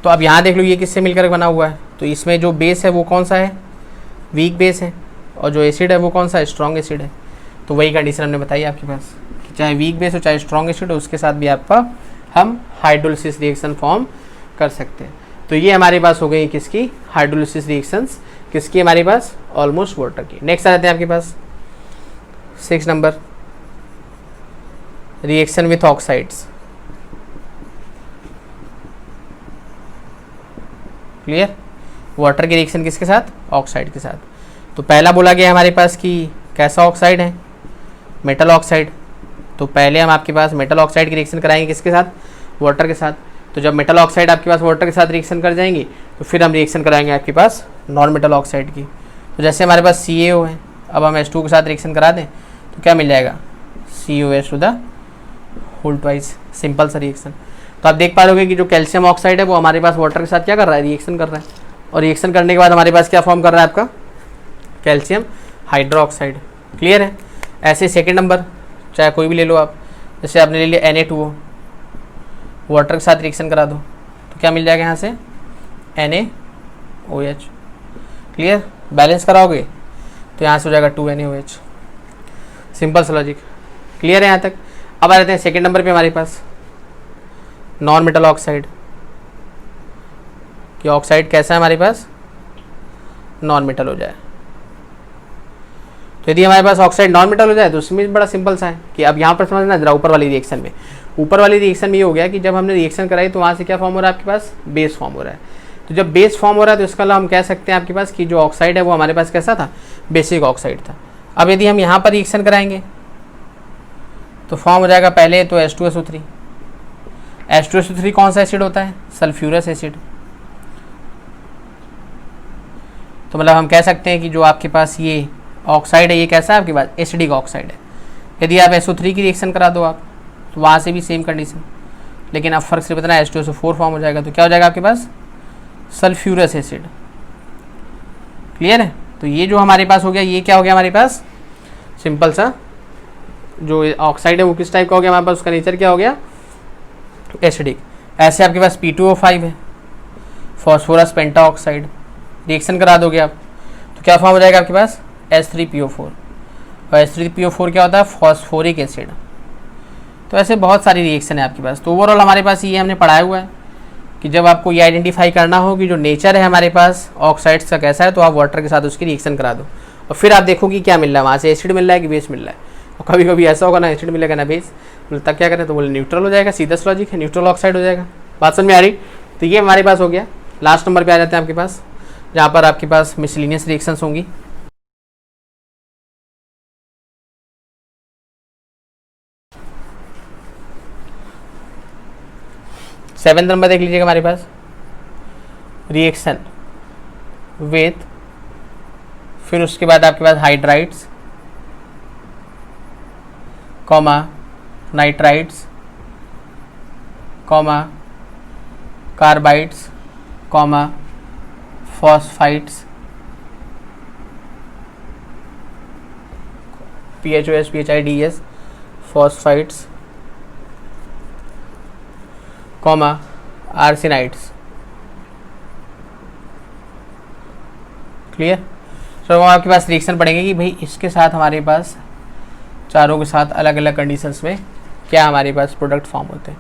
तो अब यहाँ देख लो ये किससे मिलकर बना हुआ है, तो इसमें जो बेस है वो कौन सा है वीक बेस है, और जो एसिड है वो कौन सा है स्ट्रॉन्ग एसिड है। तो वही कंडीशन हमने बताई आपके पास कि चाहे वीक बेस हो चाहे स्ट्रॉन्ग एसिड हो, उसके साथ भी आपका हम हाइड्रोलिसिस रिएक्शन फॉर्म कर सकते हैं। तो ये हमारे पास हो गई किसकी हाइड्रोलिसिस रिएक्शंस, किसकी हमारे पास ऑलमोस्ट वाटर की। नेक्स्ट आ जाते हैं आपके पास 6 number, reaction with oxides. Clear? Water की रिएक्शन किसके साथ ऑक्साइड के साथ। तो पहला बोला गया हमारे पास कि कैसा ऑक्साइड है मेटल ऑक्साइड। तो पहले हम आपके पास मेटल ऑक्साइड की रिएक्शन कराएंगे किसके साथ वाटर के साथ। तो जब मेटल ऑक्साइड आपके पास वाटर के साथ रिएक्शन कर जाएंगी तो फिर हम रिएक्शन कराएंगे आपके पास नॉन मेटल ऑक्साइड की। तो जैसे हमारे पास CaO है, अब हम H2 के साथ रिएक्शन करा दें तो क्या मिल जाएगा COH to the whole twice, simple सा रिएक्शन। तो आप देख पा रहे कि जो कैल्शियम ऑक्साइड है वो हमारे पास वाटर के साथ क्या कर रहा है रिएक्शन कर रहा है, और रिएक्शन करने के बाद हमारे पास क्या फॉर्म कर रहा है आपका कैल्शियम हाइड्रोक्साइड। क्लियर है? ऐसे सेकेंड नंबर चाहे कोई भी ले लो आप, जैसे आपने ले लिया Na2O, वाटर के साथ रिएक्शन करा दो तो क्या मिल जाएगा यहाँ से NaOH। क्लियर? बैलेंस कराओगे तो यहाँ से हो जाएगा 2NaOH। सिंपल सा लॉजिक, क्लियर है यहाँ तक। अब आ जाते हैं सेकेंड नंबर पे हमारे पास नॉन मेटल ऑक्साइड, कि ऑक्साइड कैसा है हमारे पास, नॉन मेटल हो जाए। तो यदि हमारे पास ऑक्साइड नॉन मेटल हो जाए तो उसमें बड़ा सिंपल सा है कि अब यहाँ पर समझना जरा ऊपर वाली रिएक्शन में, ऊपर वाली रिएक्शन में ये हो गया कि जब हमने रिएक्शन कराई तो वहाँ से क्या फॉर्म हो रहा है आपके पास, बेस फॉर्म हो रहा है। तो जब बेस फॉर्म हो रहा है तो इसका हम कह सकते हैं आपके पास कि जो ऑक्साइड है वो हमारे पास कैसा था, बेसिक ऑक्साइड था। अब यदि हम यहाँ पर रिएक्शन कराएंगे तो फॉर्म हो जाएगा पहले तो H2SO3। H2SO3 कौन सा एसिड होता है, सल्फ्यूरस एसिड। तो मतलब हम कह सकते हैं कि जो आपके पास ये ऑक्साइड है ये कैसा है आपके पास, एसिडिक ऑक्साइड है। यदि आप SO3 की रिएक्शन करा दो आप तो वहाँ से भी सेम कंडीशन, लेकिन अब फर्क सिर्फ इतना है H2SO4 फॉर्म हो जाएगा। तो क्या हो जाएगा आपके पास, सल्फ्यूरस एसिड। क्लियर है। तो ये जो हमारे पास हो गया, ये क्या हो गया हमारे पास, सिंपल सा जो ऑक्साइड है वो किस टाइप का हो गया हमारे पास, उसका नेचर क्या हो गया, एसिडिक। ऐसे आपके पास P2O5 है, फॉस्फोरस पेंटा ऑक्साइड, रिएक्शन करा दोगे आप तो क्या फॉर्म हो जाएगा आपके पास, H3PO4। और H3PO4 क्या होता है, फॉस्फोरिक एसिड। तो ऐसे बहुत सारी रिएक्शन है आपके पास। तो ओवरऑल हमारे पास ये हमने पढ़ाया हुआ है कि जब आपको ये आइडेंटिफाई करना हो कि जो नेचर है हमारे पास ऑक्साइड्स का कैसा है, तो आप वाटर के साथ उसकी रिएक्शन करा दो और फिर आप देखो कि क्या मिल रहा है, वहाँ से एसिड मिल रहा है कि बेस मिल रहा है। और कभी कभी ऐसा होगा ना एसिड मिलेगा ना बेस, तब क्या करें, तो बोले न्यूट्रल हो जाएगा, सीधा लॉजिक है, न्यूट्रल ऑक्साइड हो जाएगा। बात समझ में आ रही। तो ये हमारे पास हो गया। लास्ट नंबर पर आ जाते हैं आपके पास, जहाँ पर आपके पास मिसलिनियस रिएक्शंस होंगी। सेवेंथ नंबर देख लीजिएगा हमारे पास, रिएक्शन विथ, फिर उसके बाद आपके पास hydrides, comma nitrides, comma carbides, comma phosphides, PHOS PHIDS phosphides, comma arsenides. Clear. तो आपके पास रिएक्शन पड़ेंगे कि भाई इसके साथ हमारे पास चारों के साथ अलग अलग कंडीशंस में क्या हमारे पास प्रोडक्ट फॉर्म होते हैं।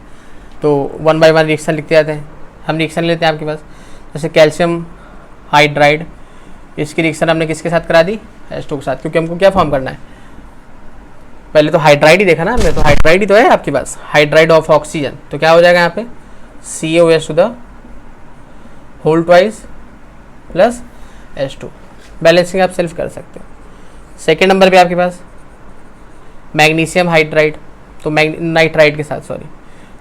तो वन बाय वन रिएक्शन लिखते जाते हैं। हम रिएक्शन लेते हैं आपके पास, जैसे कैल्शियम हाइड्राइड, इसकी रिएक्शन हमने किसके साथ करा दी, H2 के साथ, क्योंकि हमको क्या फॉर्म करना है, पहले तो हाइड्राइड ही देखा ना हमने, तो हाइड्राइड ही तो है आपके पास, हाइड्राइड ऑफ ऑक्सीजन। तो क्या हो जाएगा यहाँ पे, CaOH to the whole twice plus H2। Balancing आप सेल्फ कर सकते हो। सेकेंड नंबर पे आपके पास मैग्नीशियम हाइड्राइड, तो नाइट्राइड के साथ सॉरी,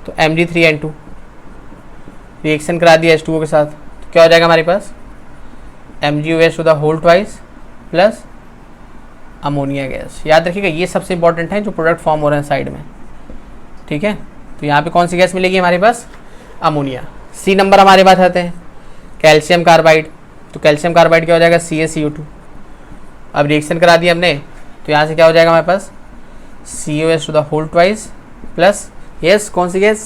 तो Mg3N2 रिएक्शन करा दिया H2O के साथ, तो क्या हो जाएगा हमारे पास, MgOH to the whole twice plus ammonia gas. याद रखिएगा ये सबसे इंपॉर्टेंट है जो प्रोडक्ट फॉर्म हो रहे हैं साइड में, ठीक है। तो यहाँ पे कौन सी गैस मिलेगी हमारे पास, अमोनिया। सी नंबर हमारे पास आते हैं कैल्शियम कार्बाइड, तो कैल्शियम कार्बाइड क्या हो जाएगा, CaCO2। अब रिएक्शन करा दी हमने तो यहाँ से क्या हो जाएगा हमारे पास, COH to the whole twice plus yes, कौन सी गैस,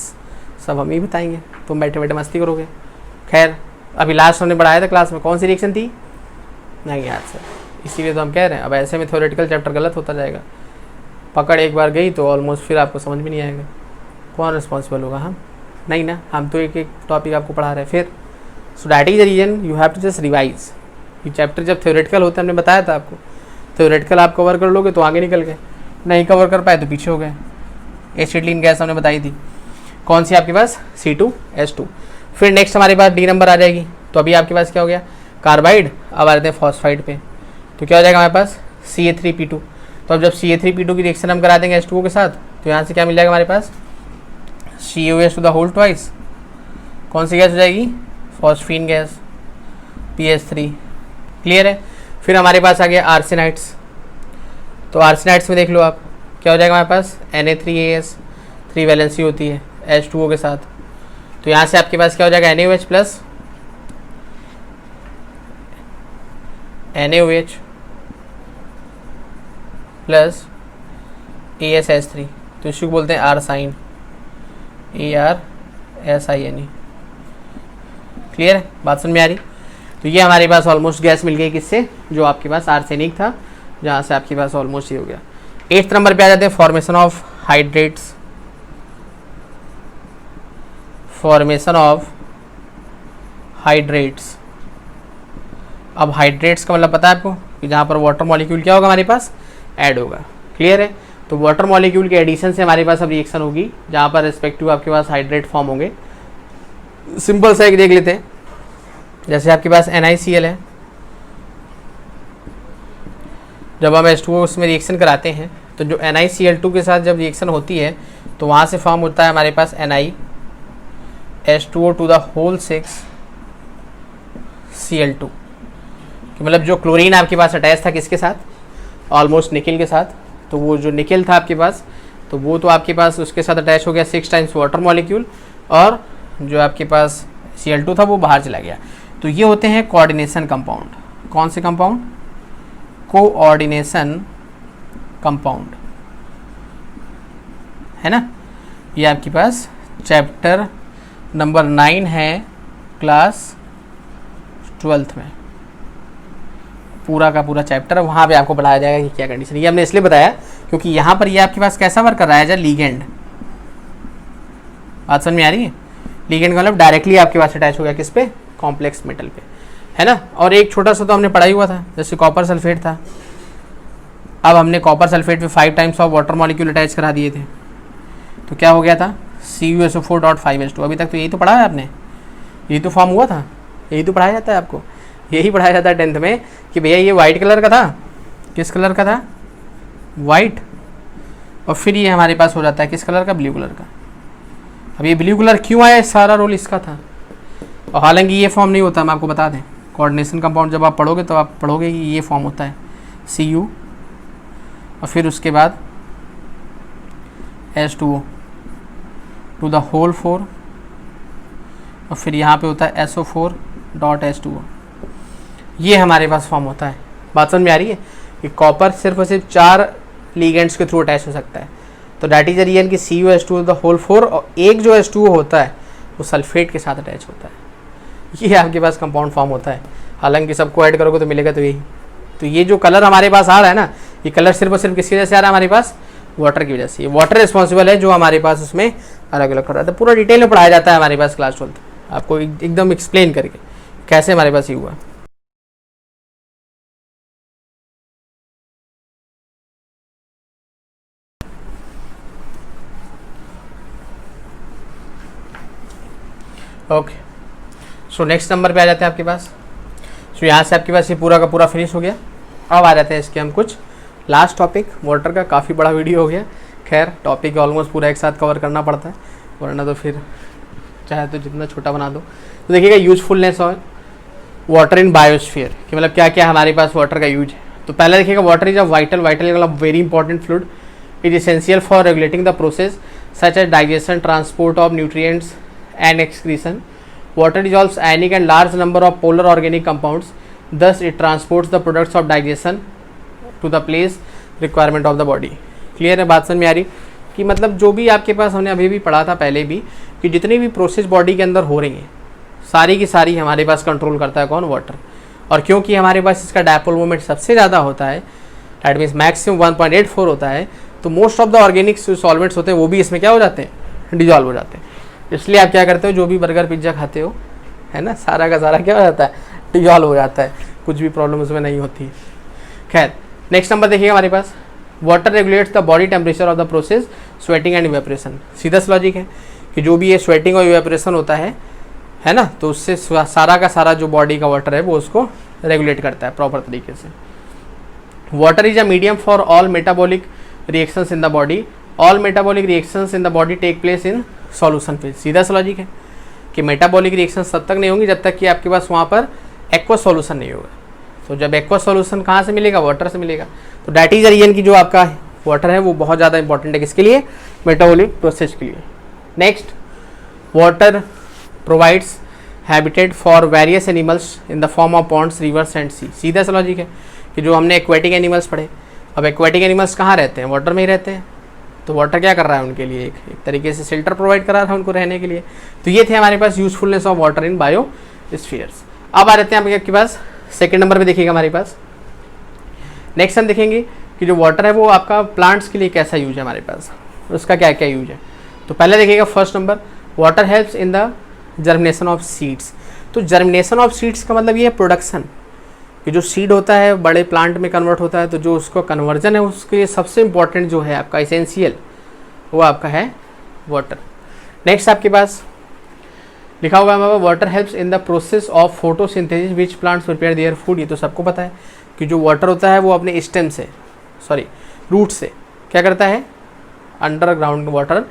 सब हम ही बताएंगे, तुम बैठे बैठे मस्ती करोगे। खैर अभी लास्ट हमने पढ़ाया था क्लास में, कौन सी रिएक्शन थी, नहीं याद सर, इसीलिए तो हम कह रहे हैं। अब ऐसे में थ्योरेटिकल चैप्टर गलत होता जाएगा, पकड़ एक बार गई तो ऑलमोस्ट फिर आपको समझ में नहीं आएगा। कौन रिस्पॉन्सिबल होगा, हम नहीं ना, हम तो एक एक टॉपिक आपको पढ़ा रहे हैं फिर। So that is the reason you have to just revise. ये चैप्टर जब थ्योरेटिकल होता है, हमने बताया था आपको, थ्योरेटिकल आप कवर कर लोगे तो आगे निकल गए, नहीं कवर कर पाए तो पीछे हो गए। एसिटिलीन गैस हमने बताई थी, कौन सी आपके पास, C2H2। फिर नेक्स्ट हमारे पास D नंबर आ जाएगी। तो अभी आपके पास क्या हो गया, कार्बाइड, अब आ जाते हैं फॉस्फाइड पे, तो क्या हो जाएगा हमारे पास, CA3P2। तो अब जब CA3P2 की रिएक्शन हम करा देंगे H2O के साथ, तो यहाँ से क्या मिल जाएगा हमारे पास, COH to the whole twice, कौन सी गैस हो जाएगी, फॉस्फीन गैस, PH3। क्लियर है। फिर हमारे पास आ गया आर्सेनाइड्स, तो आर्सेनाइड्स में देख लो आप क्या हो जाएगा हमारे पास, Na3AS, 3 वैलेंसी होती है H2O के साथ, तो यहाँ से आपके पास क्या हो जाएगा, NaOH plus NaOH plus ASH3, तो इसको बोलते हैं आरसाइन, ARSINE। क्लियर है, बात समझ में आ रही। तो ये हमारे पास ऑलमोस्ट गैस मिल गई किससे, जो आपके पास आर्सेनिक था, जहाँ से आपके पास ऑलमोस्ट ये हो गया। 8th नंबर पे आ जाते हैं formation of hydrates, formation of hydrates. अब हाइड्रेट्स का मतलब पता है आपको कि जहाँ पर वाटर मॉलिक्यूल क्या होगा हमारे पास ऐड होगा, क्लियर है। तो वाटर मॉलिक्यूल के एडिशन से हमारे पास अब रिएक्शन होगी जहाँ पर रिस्पेक्टिव आपके पास हाइड्रेट फॉर्म होंगे। सिंपल सा एक देख लेते हैं, जैसे आपके पास NaCl है, जब हम H2O उसमें रिएक्शन कराते हैं तो जो NiCl2 के साथ जब रिएक्शन होती है तो वहाँ से फॉर्म होता है हमारे पास NiH2O to the whole 6Cl2, कि मतलब जो क्लोरीन आपके पास अटैच था किसके साथ, ऑलमोस्ट निकल के साथ, तो वो जो निकल था आपके पास तो वो तो आपके पास उसके साथ अटैच हो गया 6 टाइम्स वाटर मॉलिक्यूल, और जो आपके पास Cl2 था वो बाहर चला गया। तो ये होते हैं कोऑर्डिनेशन कंपाउंड। कौन से कंपाउंड? कोऑर्डिनेशन कंपाउंड, है ना। ये आपके पास चैप्टर नंबर 9 है क्लास 12th में, पूरा का पूरा चैप्टर है, वहाँ पे आपको बताया जाएगा कि क्या कंडीशन। ये हमने इसलिए बताया क्योंकि यहाँ पर ये आपके पास कैसा वर्क कर रहा है, एज लीगेंड। बात समझ में आ रही है? लीगेंड का मतलब डायरेक्टली आपके पास अटैच हो गया किस पे, कॉम्प्लेक्स मेटल पे, है ना। और एक छोटा सा तो हमने पढ़ा ही हुआ था, जैसे कॉपर सल्फेट था। अब हमने कॉपर सल्फेट पे 5 times of water molecule attach करा दिए थे, तो क्या हो गया था, CuSO4.5H2। अभी तक तो यही तो पढ़ा है आपने, यही तो फॉर्म हुआ था, यही तो पढ़ाया जाता है आपको, यही पढ़ाया जाता है 10th में कि भैया ये वाइट कलर का था, किस कलर का था, वाइट, और फिर ये हमारे पास हो जाता है किस कलर का, ब्लू कलर का। अब ये ब्लू कलर क्यों आया, सारा रोल इसका था। और हालांकि ये फॉर्म नहीं होता, हम आपको बता दें, कोऑर्डिनेशन कंपाउंड जब आप पढ़ोगे तो आप पढ़ोगे कि ये फॉर्म होता है Cu, और फिर उसके बाद H2O टू द होल 4, और फिर यहाँ पे होता है SO4.H2O। ये हमारे पास फॉर्म होता है। बात समझ में आ रही है कि कॉपर सिर्फ और सिर्फ 4 लीगेंड्स के थ्रू अटैच हो सकता है, तो दैट इज द रीजन कि CuH2 द होल 4, और एक जो H2O होता है वो सल्फेट के साथ अटैच होता है। ये आपके पास कंपाउंड फॉर्म होता है। हालांकि सबको ऐड करोगे तो मिलेगा तो यही। तो ये जो कलर हमारे पास आ रहा है ना, ये कलर सिर्फ और सिर्फ किसकी वजह से आ रहा है हमारे पास, वाटर की वजह से। ये वाटर रिस्पॉन्सिबल है जो हमारे पास उसमें अलग अलग कर रहा था। पूरा डिटेल में पढ़ाया जाता है हमारे पास क्लास 12th, आपको एकदम एक्सप्लेन करके कैसे हमारे पास ये हुआ। ओके, सो नेक्स्ट नंबर पे आ जाते हैं आपके पास। सो यहाँ से आपके पास ये पूरा का पूरा फिनिश हो गया। अब आ जाते हैं इसके हम कुछ लास्ट टॉपिक। वाटर का काफ़ी बड़ा वीडियो हो गया, खैर टॉपिक ऑलमोस्ट पूरा एक साथ कवर करना पड़ता है, वरना तो फिर चाहे तो जितना छोटा बना दो। तो देखिएगा यूजफुलनेस और वाटर इन बायोस्फीयर कि मतलब क्या क्या हमारे पास वाटर का यूज है। तो पहले देखिएगा वाटर इज अ वाइटल मतलब very important fluid, is essential for regulating the process such as digestion, transport of nutrients and excretion. Water dissolves ionic and large number of polar organic compounds, thus it transports the products of digestion to the place requirement of the body. Clear है? बात समझ में आ रही कि मतलब जो भी आपके पास हमने अभी भी पढ़ा था पहले भी कि जितनी भी प्रोसेस बॉडी के अंदर हो रही हैं सारी की सारी हमारे पास कंट्रोल करता है कौन, वाटर। और क्योंकि हमारे पास इसका डायपोल मोमेंट सबसे ज़्यादा होता है, दैट मीन्स मैक्सिमम 1.84 होता है, तो most of the organic solvents होते हैं वो भी इसमें क्या हो जाते हैं, डिजॉल्व हो जाते हैं। इसलिए आप क्या करते हो, जो भी बर्गर पिज्ज़ा खाते हो, है ना, सारा का सारा क्या हो जाता है, डिजॉल्व हो जाता है, कुछ भी प्रॉब्लम उसमें नहीं होती है। खैर नेक्स्ट नंबर देखिएगा हमारे पास, water regulates the body temperature of the process sweating and evaporation. सीधा सा लॉजिक है कि जो भी ये स्वेटिंग और इवेपोरेशन होता है ना, तो उससे सारा का सारा जो बॉडी का वाटर है वो उसको रेगुलेट करता है प्रॉपर तरीके से। Water is a medium for all metabolic reactions in the body, all metabolic reactions in the body take place in solution phase. सीधा सा लॉजिक है कि मेटाबॉलिक रिएक्शन तब तक नहीं होंगी जब तक कि आपके पास वहाँ पर एक्वस सॉल्यूशन नहीं होगा। तो जब एक्वस सॉल्यूशन कहाँ से मिलेगा, वाटर से मिलेगा। तो दैट इज रीजन की जो आपका वाटर है वो बहुत ज़्यादा इंपॉर्टेंट है किसके लिए, मेटाबॉलिक प्रोसेस के लिए। Next, water provides habitat for various animals in the form of ponds, rivers and sea. सीधा सा लॉजिक है कि जो हमने एक्वेटिक एनिमल्स पढ़े, अब एक्वेटिक एनिमल्स कहाँ रहते हैं, वाटर में ही रहते हैं। तो वाटर क्या कर रहा है उनके लिए, एक तरीके से शेल्टर प्रोवाइड कर रहा था उनको रहने के लिए। तो ये थे हमारे पास यूजफुलनेस ऑफ वाटर इन बायोस्फीयर्स। अब आ जाते हैं आपके पास सेकंड नंबर पे देखिएगा हमारे पास। नेक्स्ट हम देखेंगे कि कि जो वाटर है वो आपका प्लांट्स के लिए कैसा यूज है हमारे पास, उसका क्या क्या यूज है। तो पहले देखिएगा first number, water helps in the germination of seeds. तो जर्मिनेशन ऑफ सीड्स का मतलब ये है प्रोडक्शन, कि जो सीड होता है बड़े प्लांट में कन्वर्ट होता है, तो जो उसको कन्वर्जन है उसके लिए सबसे इंपॉर्टेंट जो है आपका इसेंशियल वो आपका है वाटर। नेक्स्ट आपके पास लिखा हुआ है water helps in the process of photosynthesis which plants prepare their food. ये तो सबको पता है कि जो वाटर होता है वो अपने स्टेम से रूट से क्या करता है, अंडरग्राउंड वाटर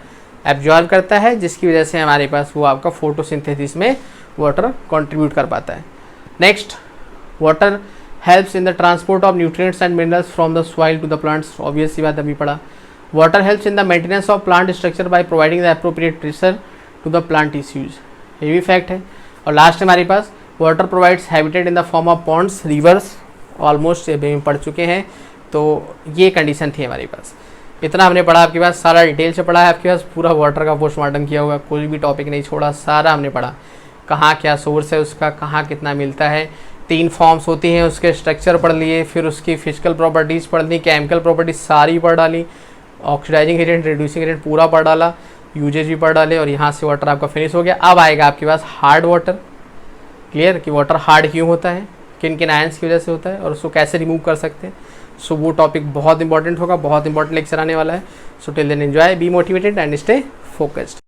एब्जॉर्ब करता है, जिसकी वजह से हमारे पास वो आपका फोटोसिंथेसिस में वाटर कंट्रीब्यूट कर पाता है। Next, water helps in the transport of nutrients and minerals from the soil to the plants. Obvious सी बात अभी पढ़ा। Water helps in the maintenance of plant structure by providing the appropriate pressure to the plant tissues. ये भी fact है। और last हमारे पास water provides habitat in the form of ponds, rivers, almost अभी हम पढ़ चुके हैं। तो ये कंडीशन थी हमारे पास। इतना हमने पढ़ा, आपके पास सारा डिटेल से पढ़ा है, आपके पास पूरा वाटर का पोस्टमार्टम किया हुआ, कोई भी टॉपिक नहीं छोड़ा, सारा हमने पढ़ा। कहाँ क्या सोर्स है उसका, कहाँ कितना मिलता है, 3 फॉर्म्स होती हैं उसके, स्ट्रक्चर पढ़ लिए, फिर उसकी फिजिकल प्रॉपर्टीज़ पढ़ ली, केमिकल प्रॉपर्टीज सारी पढ़ डाली, ऑक्सीडाइजिंग एजेंट, रिड्यूसिंग एजेंट पूरा पढ़ डाला, यूजेज भी पढ़ डाले, और यहाँ से वाटर आपका फिनिश हो गया। अब आएगा आपके पास हार्ड वाटर। क्लियर कि वाटर हार्ड क्यों होता है, किन किन आयंस की वजह से होता है, और उसको कैसे रिमूव कर सकते हैं। सो वो टॉपिक बहुत इंपॉर्टेंट होगा, बहुत इंपॉर्टेंट लेक्चर आने वाला है। So till then enjoy, be motivated and stay focused.